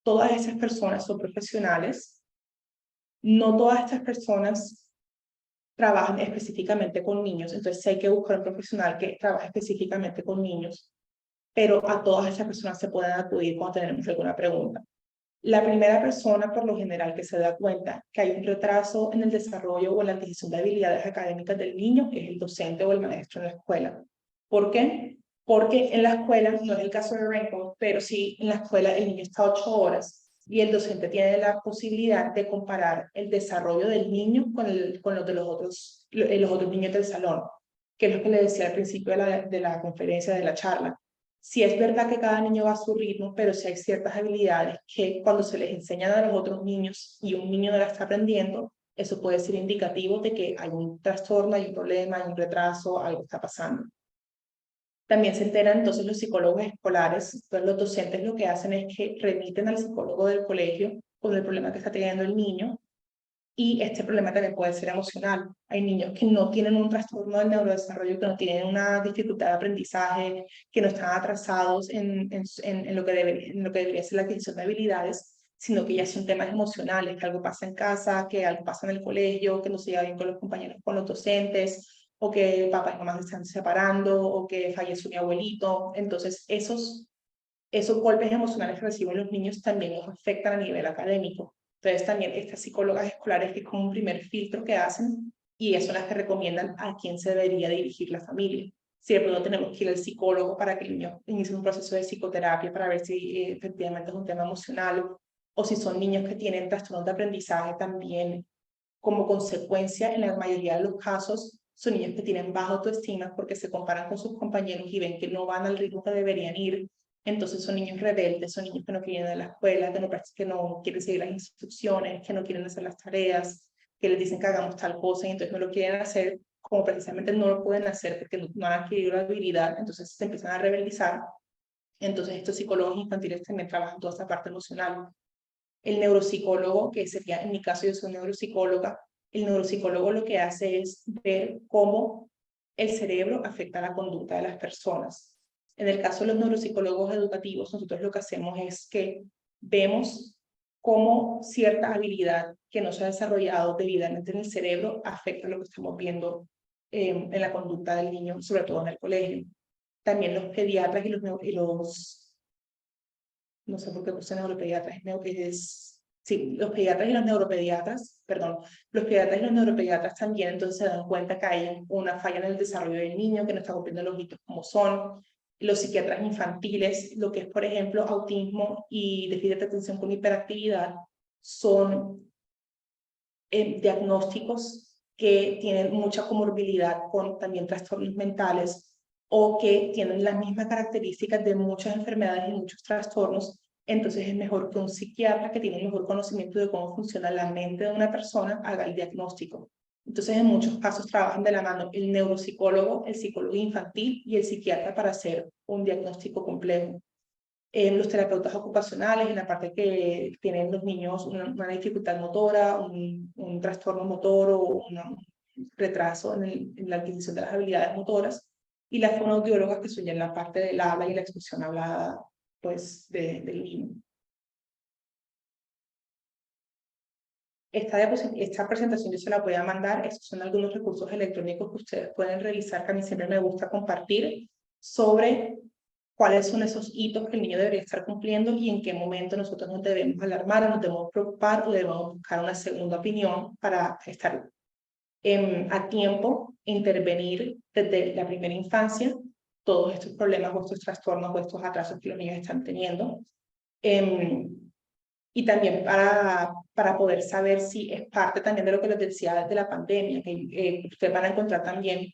Todas esas personas son profesionales. No todas estas personas trabajan específicamente con niños, entonces hay que buscar un profesional que trabaje específicamente con niños, pero a todas estas personas se pueden acudir cuando tenemos alguna pregunta. La primera persona, por lo general, que se da cuenta que hay un retraso en el desarrollo o en la adquisición de habilidades académicas del niño es el docente o el maestro en la escuela. ¿Por qué? Porque en la escuela, no es el caso de Rainbow, pero sí en la escuela el niño está 8 horas y el docente tiene la posibilidad de comparar el desarrollo del niño con los de los otros niños del salón, que es lo que le decía al principio de la conferencia, de la charla. Sí es verdad que cada niño va a su ritmo, pero sí hay ciertas habilidades que cuando se les enseñan a los otros niños y un niño no las está aprendiendo, eso puede ser indicativo de que hay un trastorno, hay un problema, hay un retraso, algo está pasando. También se enteran entonces los psicólogos escolares, entonces los docentes lo que hacen es que remiten al psicólogo del colegio con el problema que está teniendo el niño, y este problema también puede ser emocional. Hay niños que no tienen un trastorno del neurodesarrollo, que no tienen una dificultad de aprendizaje, que no están atrasados en lo que debería ser la adquisición de habilidades, sino que ya son temas emocionales, que algo pasa en casa, que algo pasa en el colegio, que no se lleva bien con los compañeros, con los docentes, o que papá y mamá se están separando, o que falleció mi abuelito. Entonces, esos golpes emocionales que reciben los niños también los afectan a nivel académico. Entonces también estas psicólogas escolares, que es como un primer filtro que hacen, y eso son las que recomiendan a quién se debería dirigir la familia. Si de pronto tenemos que ir al psicólogo para que el niño inicie un proceso de psicoterapia para ver si efectivamente es un tema emocional, o si son niños que tienen trastornos de aprendizaje también, como consecuencia, en la mayoría de los casos, son niños que tienen baja autoestima porque se comparan con sus compañeros y ven que no van al ritmo que deberían ir. Entonces son niños rebeldes, son niños que no quieren ir a la escuela, que no quieren seguir las instrucciones, que no quieren hacer las tareas, que les dicen que hagamos tal cosa y entonces no lo quieren hacer, como precisamente no lo pueden hacer porque no han adquirido la habilidad, entonces se empiezan a rebeldizar. Entonces estos psicólogos infantiles también trabajan toda esta parte emocional. El neuropsicólogo, que sería, en mi caso yo soy neuropsicóloga, el neuropsicólogo lo que hace es ver cómo el cerebro afecta la conducta de las personas. En el caso de los neuropsicólogos educativos, nosotros lo que hacemos es que vemos cómo cierta habilidad que no se ha desarrollado debidamente en el cerebro afecta lo que estamos viendo en la conducta del niño, sobre todo en el colegio. También los pediatras y los no sé por qué puse neuropediatras, sí, los pediatras y los neuropediatras, perdón, los pediatras y los neuropediatras también entonces se dan cuenta que hay una falla en el desarrollo del niño, que no está cumpliendo los hitos como son. Los psiquiatras infantiles, lo que es, por ejemplo, autismo y déficit de atención con hiperactividad, son diagnósticos que tienen mucha comorbilidad con también trastornos mentales o que tienen las mismas características de muchas enfermedades y muchos trastornos. Entonces es mejor que un psiquiatra que tiene mejor conocimiento de cómo funciona la mente de una persona haga el diagnóstico. Entonces en muchos casos trabajan de la mano el neuropsicólogo, el psicólogo infantil y el psiquiatra para hacer un diagnóstico complejo. Los terapeutas ocupacionales, en la parte que tienen los niños una dificultad motora, un trastorno motor o un retraso en la adquisición de las habilidades motoras, y las fonoaudiólogas, que son ya en la parte del habla y la expresión hablada pues, del niño. Esta presentación yo se la voy a mandar. Estos son algunos recursos electrónicos que ustedes pueden revisar, que a mí siempre me gusta compartir, sobre cuáles son esos hitos que el niño debería estar cumpliendo y en qué momento nosotros nos debemos alarmar o nos debemos preocupar o debemos buscar una segunda opinión para estar a tiempo, intervenir desde la primera infancia todos estos problemas o estos trastornos o estos atrasos que los niños están teniendo. Y también para poder saber si es parte también de lo que les decía desde la pandemia, que ustedes van a encontrar también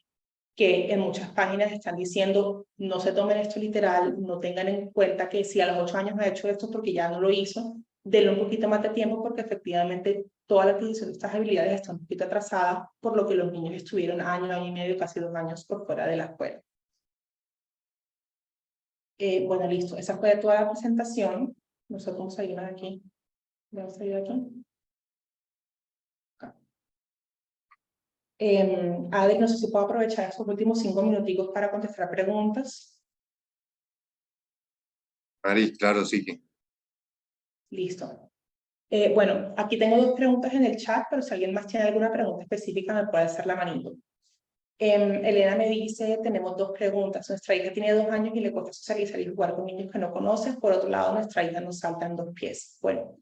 que en muchas páginas están diciendo no se tomen esto literal, no tengan en cuenta que si a los 8 años no ha hecho esto porque ya no lo hizo, denle un poquito más de tiempo porque efectivamente toda la adquisición de estas habilidades está un poquito atrasada, por lo que los niños estuvieron año y medio, casi 2 años por fuera de la escuela. Bueno, listo, esa fue toda la presentación. No sé cómo salir de aquí. ¿Vamos a salir de aquí? Adri, no sé si puedo aprovechar estos últimos 5 minuticos para contestar preguntas. Mari, claro, sí. Listo. Bueno, aquí tengo 2 preguntas en el chat, pero si alguien más tiene alguna pregunta específica me puede hacer la manito. Elena me dice, tenemos 2 preguntas. Nuestra hija tiene 2 años y le cuesta socializar y jugar con niños que no conoce. Por otro lado, nuestra hija nos salta en 2 pies. Bueno,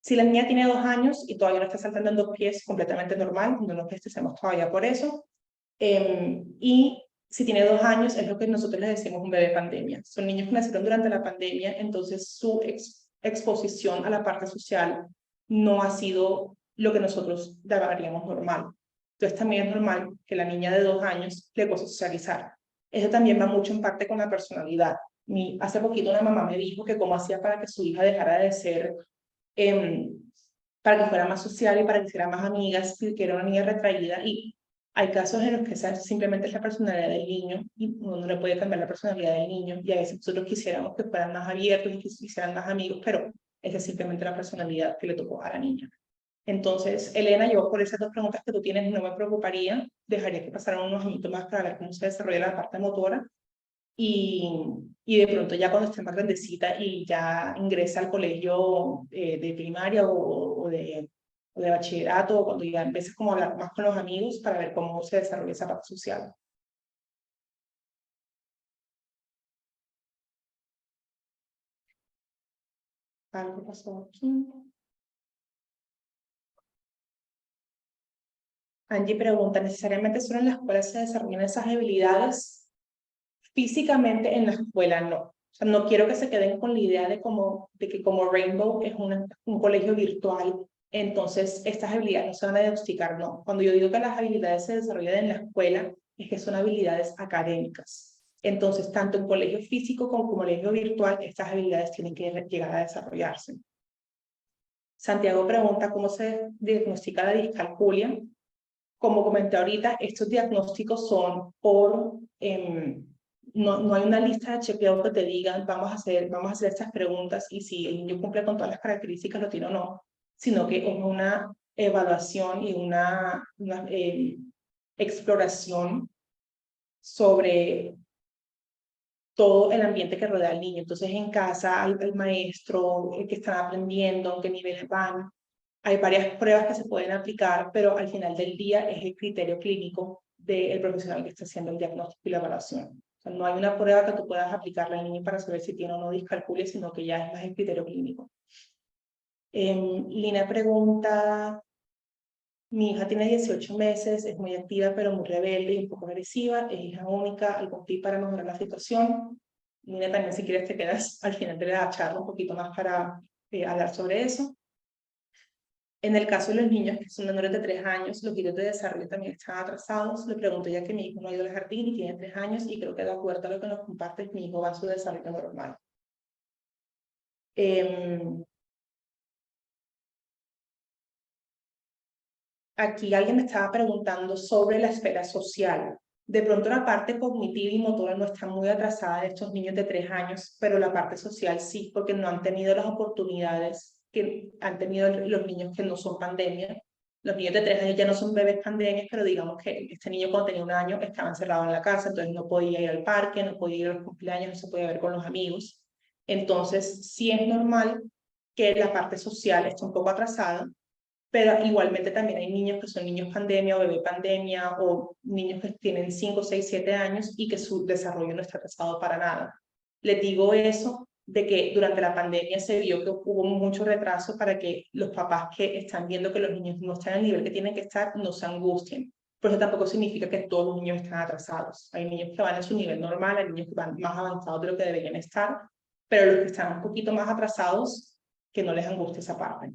si la niña tiene 2 años y todavía no está saltando en 2 pies, completamente normal, no nos estresemos todavía por eso. Y si tiene 2 años, es lo que nosotros les decimos un bebé pandemia. Son niños que nacieron durante la pandemia, entonces su exposición a la parte social no ha sido lo que nosotros llamaríamos normal. Entonces también es normal que la niña de 2 años le cueste socializar. Eso también va mucho en parte con la personalidad. Hace poquito una mamá me dijo que cómo hacía para que su hija dejara de ser para que fuera más social y para que hiciera más amigas, que era una niña retraída. Y hay casos en los que esa simplemente es la personalidad del niño y uno no le puede cambiar la personalidad del niño. Y a veces nosotros quisiéramos que fueran más abiertos y que hicieran más amigos, pero esa es simplemente la personalidad que le tocó a la niña. Entonces, Elena, yo por esas 2 preguntas que tú tienes no me preocuparía, dejaría que pasaran unos minutos más para ver cómo se desarrolla la parte motora. Y de pronto ya cuando esté más grandecita y ya ingresa al colegio de primaria o de bachillerato, o cuando ya empieces como a hablar más con los amigos para ver cómo se desarrolla esa parte social. Algo pasó aquí. Angie pregunta, ¿necesariamente solo en la escuela se desarrollan esas habilidades? Físicamente en la escuela no. O sea, no quiero que se queden con la idea de que como Rainbow es un colegio virtual, entonces estas habilidades no se van a diagnosticar, no. Cuando yo digo que las habilidades se desarrollan en la escuela, es que son habilidades académicas. Entonces, tanto en colegio físico como en colegio virtual, estas habilidades tienen que llegar a desarrollarse. Santiago pregunta cómo se diagnostica la discalculia. Como comenté ahorita, estos diagnósticos son por, no hay una lista de chequeo que te digan vamos a hacer estas preguntas y si el niño cumple con todas las características lo tiene o no, sino que es una evaluación y una exploración sobre todo el ambiente que rodea al niño. Entonces, en casa, el maestro, el que están aprendiendo, en qué niveles van. Hay varias pruebas que se pueden aplicar, pero al final del día es el criterio clínico del profesional que está haciendo el diagnóstico y la evaluación. O sea, no hay una prueba que tú puedas aplicarle al niño para saber si tiene o no discalculia, sino que ya es más el criterio clínico. Lina pregunta, mi hija tiene 18 meses, es muy activa, pero muy rebelde y un poco agresiva, es hija única, ¿algún tip para mejorar la situación? Lina, también si quieres te quedas al final de la charla un poquito más para hablar sobre eso. En el caso de los niños que son menores de 3 años, los hitos de desarrollo también están atrasados. Le pregunto ya que mi hijo no ha ido al jardín y tiene 3 años y creo que de acuerdo a lo que nos compartes, mi hijo va a su desarrollo normal. Aquí alguien me estaba preguntando sobre la esfera social. De pronto la parte cognitiva y motora no está muy atrasada de estos niños de 3 años, pero la parte social sí, porque no han tenido las oportunidades que han tenido los niños que no son pandemia. Los niños de 3 años ya no son bebés pandemias, pero digamos que este niño cuando tenía 1 año estaba encerrado en la casa, entonces no podía ir al parque, no podía ir a los cumpleaños, no se podía ver con los amigos. Entonces sí es normal que la parte social esté un poco atrasada, pero igualmente también hay niños que son niños pandemia o bebé pandemia o niños que tienen 5, 6, 7 años y que su desarrollo no está atrasado para nada. Les digo eso de que durante la pandemia se vio que hubo mucho retraso para que los papás que están viendo que los niños no están al nivel que tienen que estar no se angustien. Pero eso tampoco significa que todos los niños están atrasados. Hay niños que van a su nivel normal, hay niños que van más avanzados de lo que deberían estar, pero los que están un poquito más atrasados, que no les angustie esa parte.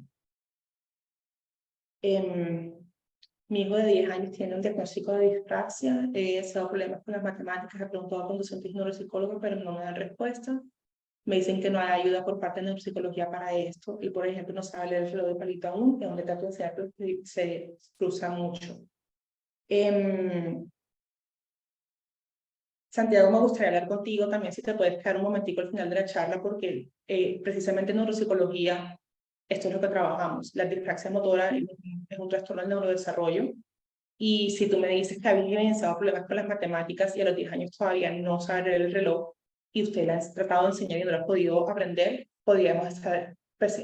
Mi hijo de 10 años tiene un diagnóstico de dispraxia, he dado problemas con las matemáticas, he preguntado a conducentes neuropsicólogos, pero no me dan respuesta. Me dicen que no hay ayuda por parte de neuropsicología para esto, y por ejemplo no sabe leer el reloj de palito aún, que donde trato de enseñar se cruza mucho. Santiago, me gustaría hablar contigo también, si te puedes quedar un momentico al final de la charla, porque precisamente en neuropsicología esto es lo que trabajamos. La dispraxia motora es un trastorno del neurodesarrollo. Y si tú me dices que había evidenciado problemas con las matemáticas y a los 10 años todavía no sabe leer el reloj y usted la ha tratado de enseñar y no lo ha podido aprender, podríamos estar pues,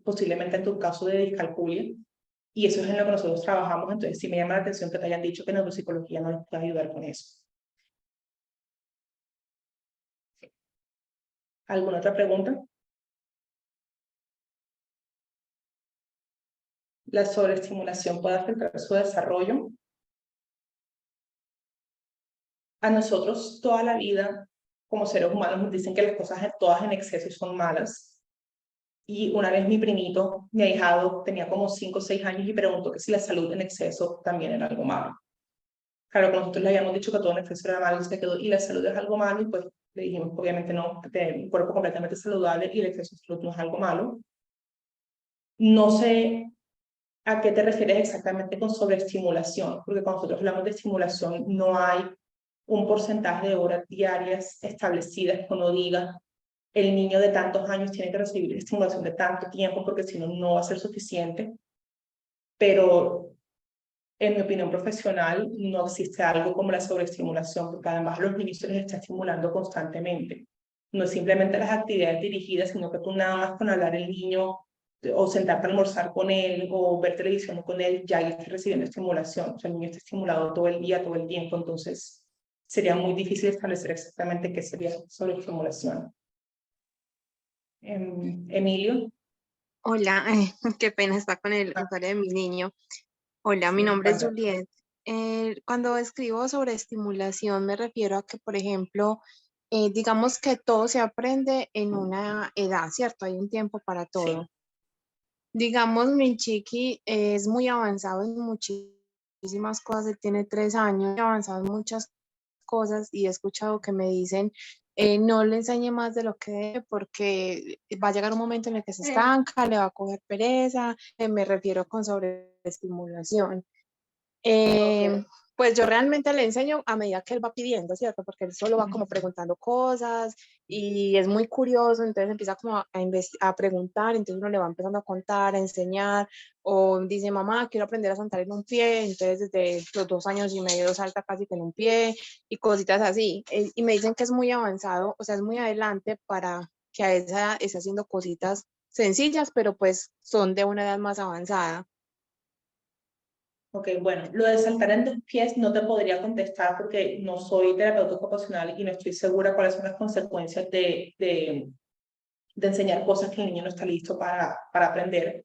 posiblemente en tu caso de discalculia. Y eso es en lo que nosotros trabajamos. Entonces sí me llama la atención que te hayan dicho que neuropsicología no les puede ayudar con eso. ¿Alguna otra pregunta? La sobreestimulación puede afectar su desarrollo. A nosotros toda la vida, como seres humanos, nos dicen que las cosas todas en exceso son malas. Y una vez mi primito, mi ahijado, tenía como 5 o 6 años y preguntó que si la salud en exceso también era algo malo. Claro que nosotros le habíamos dicho que todo en exceso era malo y se quedó, y la salud es algo malo, y pues le dijimos, obviamente no, tener un cuerpo completamente saludable y el exceso de salud no es algo malo. No sé a qué te refieres exactamente con sobreestimulación, porque cuando nosotros hablamos de estimulación no hay un porcentaje de horas diarias establecidas que uno diga el niño de tantos años tiene que recibir estimulación de tanto tiempo porque si no, no va a ser suficiente. Pero en mi opinión profesional no existe algo como la sobreestimulación, porque además a los niños se les está estimulando constantemente. No es simplemente las actividades dirigidas, sino que tú nada más con hablar el niño o sentarte a almorzar con él o ver televisión con él, ya estás recibiendo estimulación. O sea, el niño está estimulado todo el día, todo el tiempo, entonces sería muy difícil establecer exactamente qué sería sobreestimulación. Emilio. Hola, qué pena estar con el usuario de mi niño. Hola, mi nombre es Juliet. Cuando escribo sobre estimulación me refiero a que, por ejemplo, digamos que todo se aprende en una edad, ¿cierto? Hay un tiempo para todo. Sí. Digamos, mi chiqui es muy avanzado en muchísimas cosas, él tiene 3 años, avanzado en muchas cosas y he escuchado que me dicen, no le enseñe más de lo que debe porque va a llegar un momento en el que se estanca, le va a coger pereza, me refiero con sobreestimulación. Pues yo realmente le enseño a medida que él va pidiendo, ¿cierto? Porque él solo va como preguntando cosas y es muy curioso, entonces empieza como a preguntar, entonces uno le va empezando a contar, a enseñar, o dice, mamá, quiero aprender a saltar en un pie, entonces desde los 2 años y medio salta casi que en un pie y cositas así. Y me dicen que es muy avanzado, o sea, es muy adelante para que a esa edad esté haciendo cositas sencillas, pero pues son de una edad más avanzada. Ok, bueno, lo de saltar en 2 pies no te podría contestar porque no soy terapeuta ocupacional y no estoy segura cuáles son las consecuencias de enseñar cosas que el niño no está listo para aprender.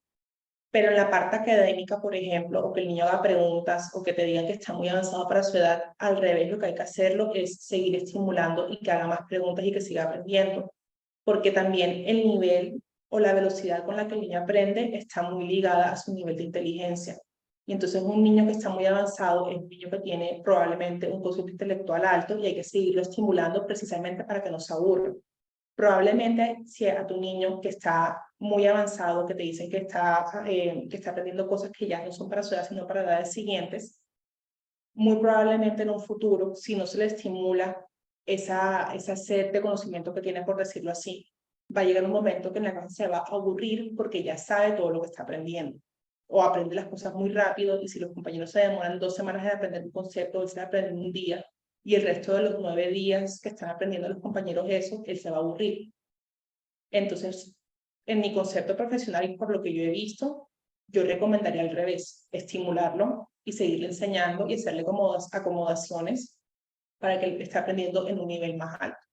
Pero en la parte académica, por ejemplo, o que el niño haga preguntas o que te digan que está muy avanzado para su edad, al revés, lo que hay que hacerlo es seguir estimulando y que haga más preguntas y que siga aprendiendo. Porque también el nivel o la velocidad con la que el niño aprende está muy ligada a su nivel de inteligencia. Y entonces un niño que está muy avanzado es un niño que tiene probablemente un cociente intelectual alto y hay que seguirlo estimulando precisamente para que no se aburra. Probablemente si a tu niño que está muy avanzado, que te dicen que está aprendiendo cosas que ya no son para su edad, sino para edades siguientes, muy probablemente en un futuro, si no se le estimula esa sed de conocimiento que tiene, por decirlo así, va a llegar un momento que en la clase se va a aburrir porque ya sabe todo lo que está aprendiendo. O aprende las cosas muy rápido y si los compañeros se demoran 2 semanas en aprender un concepto, él se aprende en un día y el resto de los 9 días que están aprendiendo los compañeros eso, él se va a aburrir. Entonces, en mi concepto profesional y por lo que yo he visto, yo recomendaría al revés, estimularlo y seguirle enseñando y hacerle acomodaciones para que él esté aprendiendo en un nivel más alto.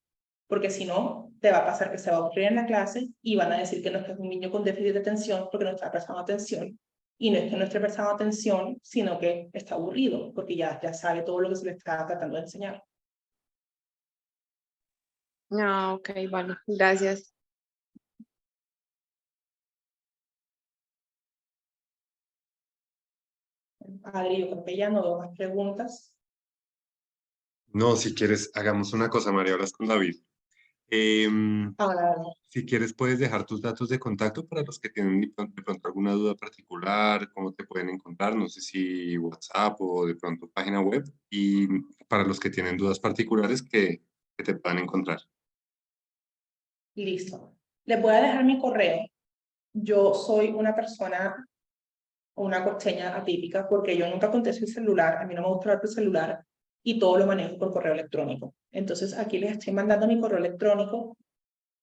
Porque si no, te va a pasar que se va a aburrir en la clase y van a decir que no es un niño con déficit de atención porque no está prestando atención. Y no es que no esté prestando atención, sino que está aburrido porque ya sabe todo lo que se le está tratando de enseñar. Ah, ok, vale, gracias. Adri, yo creo que ya no veo más preguntas. No, si quieres, hagamos una cosa, María, hablas con David. Em, Ahora, si quieres, puedes dejar tus datos de contacto para los que tienen de pronto alguna duda particular, cómo te pueden encontrar, no sé si WhatsApp o de pronto página web, y para los que tienen dudas particulares que te puedan encontrar. listo. Les voy a dejar mi correo. Yo soy una persona, una costeña atípica, porque yo nunca contesto el celular, a mí no me gusta hablar por celular, y todo lo manejo por correo electrónico. Entonces, aquí les estoy mandando mi correo electrónico.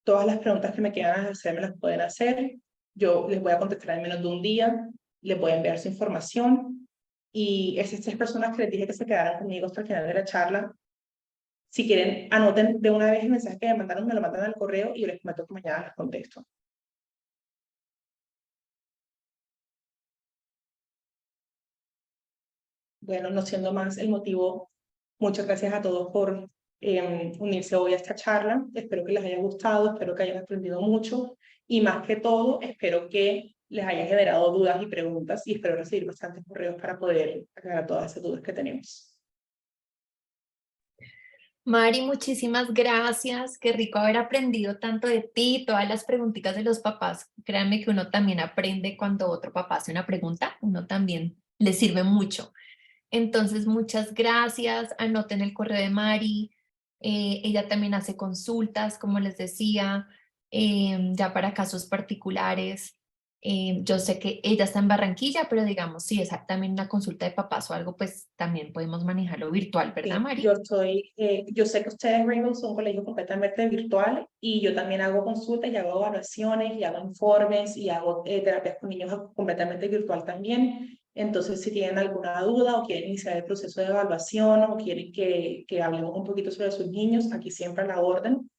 Todas las preguntas que me quieran hacer, me las pueden hacer. Yo les voy a contestar en menos de un día, les voy a enviar su información. Y esas 3 personas que les dije que se quedaran conmigo hasta el final de la charla, si quieren, anoten de una vez el mensaje que me mandaron, me lo mandan al correo y yo les prometo que mañana les contesto. Bueno, no siendo más el motivo, muchas gracias a todos por unirse hoy a esta charla. Espero que les haya gustado, espero que hayan aprendido mucho y más que todo, espero que les haya generado dudas y preguntas y espero recibir bastantes correos para poder aclarar todas esas dudas que tenemos. Mari, muchísimas gracias. Qué rico haber aprendido tanto de ti, todas las preguntitas de los papás. Créanme que uno también aprende cuando otro papá hace una pregunta, uno también le sirve mucho. Entonces, muchas gracias. Anoten el correo de Mari. Ella también hace consultas, como les decía, ya para casos particulares. Yo sé que ella está en Barranquilla, pero digamos, si es también una consulta de papás o algo, pues también podemos manejarlo virtual, ¿verdad, Sí, Mari? yo sé que ustedes en Rainbow son un colegio completamente virtual y yo también hago consultas y hago evaluaciones y hago informes y hago terapias con niños completamente virtual también. Entonces, si tienen alguna duda o quieren iniciar el proceso de evaluación o quieren que hablemos un poquito sobre sus niños, aquí siempre a la orden.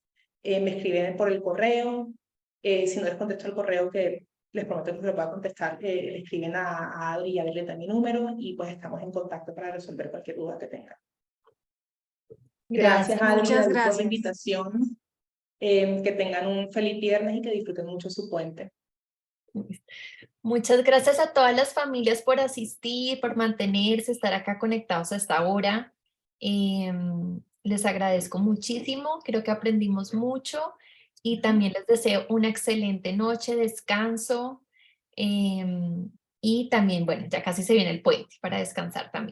Me escriben por el correo. Si no les contesto el correo, que les prometo que se lo voy a contestar, le escriben a Adri y a Adri le da mi número y pues estamos en contacto para resolver cualquier duda que tengan. Gracias, Gracias. Adri, Muchas David, por la gracias. invitación. Que tengan un feliz viernes y que disfruten mucho su puente. Muchas gracias a todas las familias por asistir, por mantenerse, estar acá conectados a esta hora. Les agradezco muchísimo, creo que aprendimos mucho y también les deseo una excelente noche, descanso y también, bueno, ya casi se viene el puente para descansar también.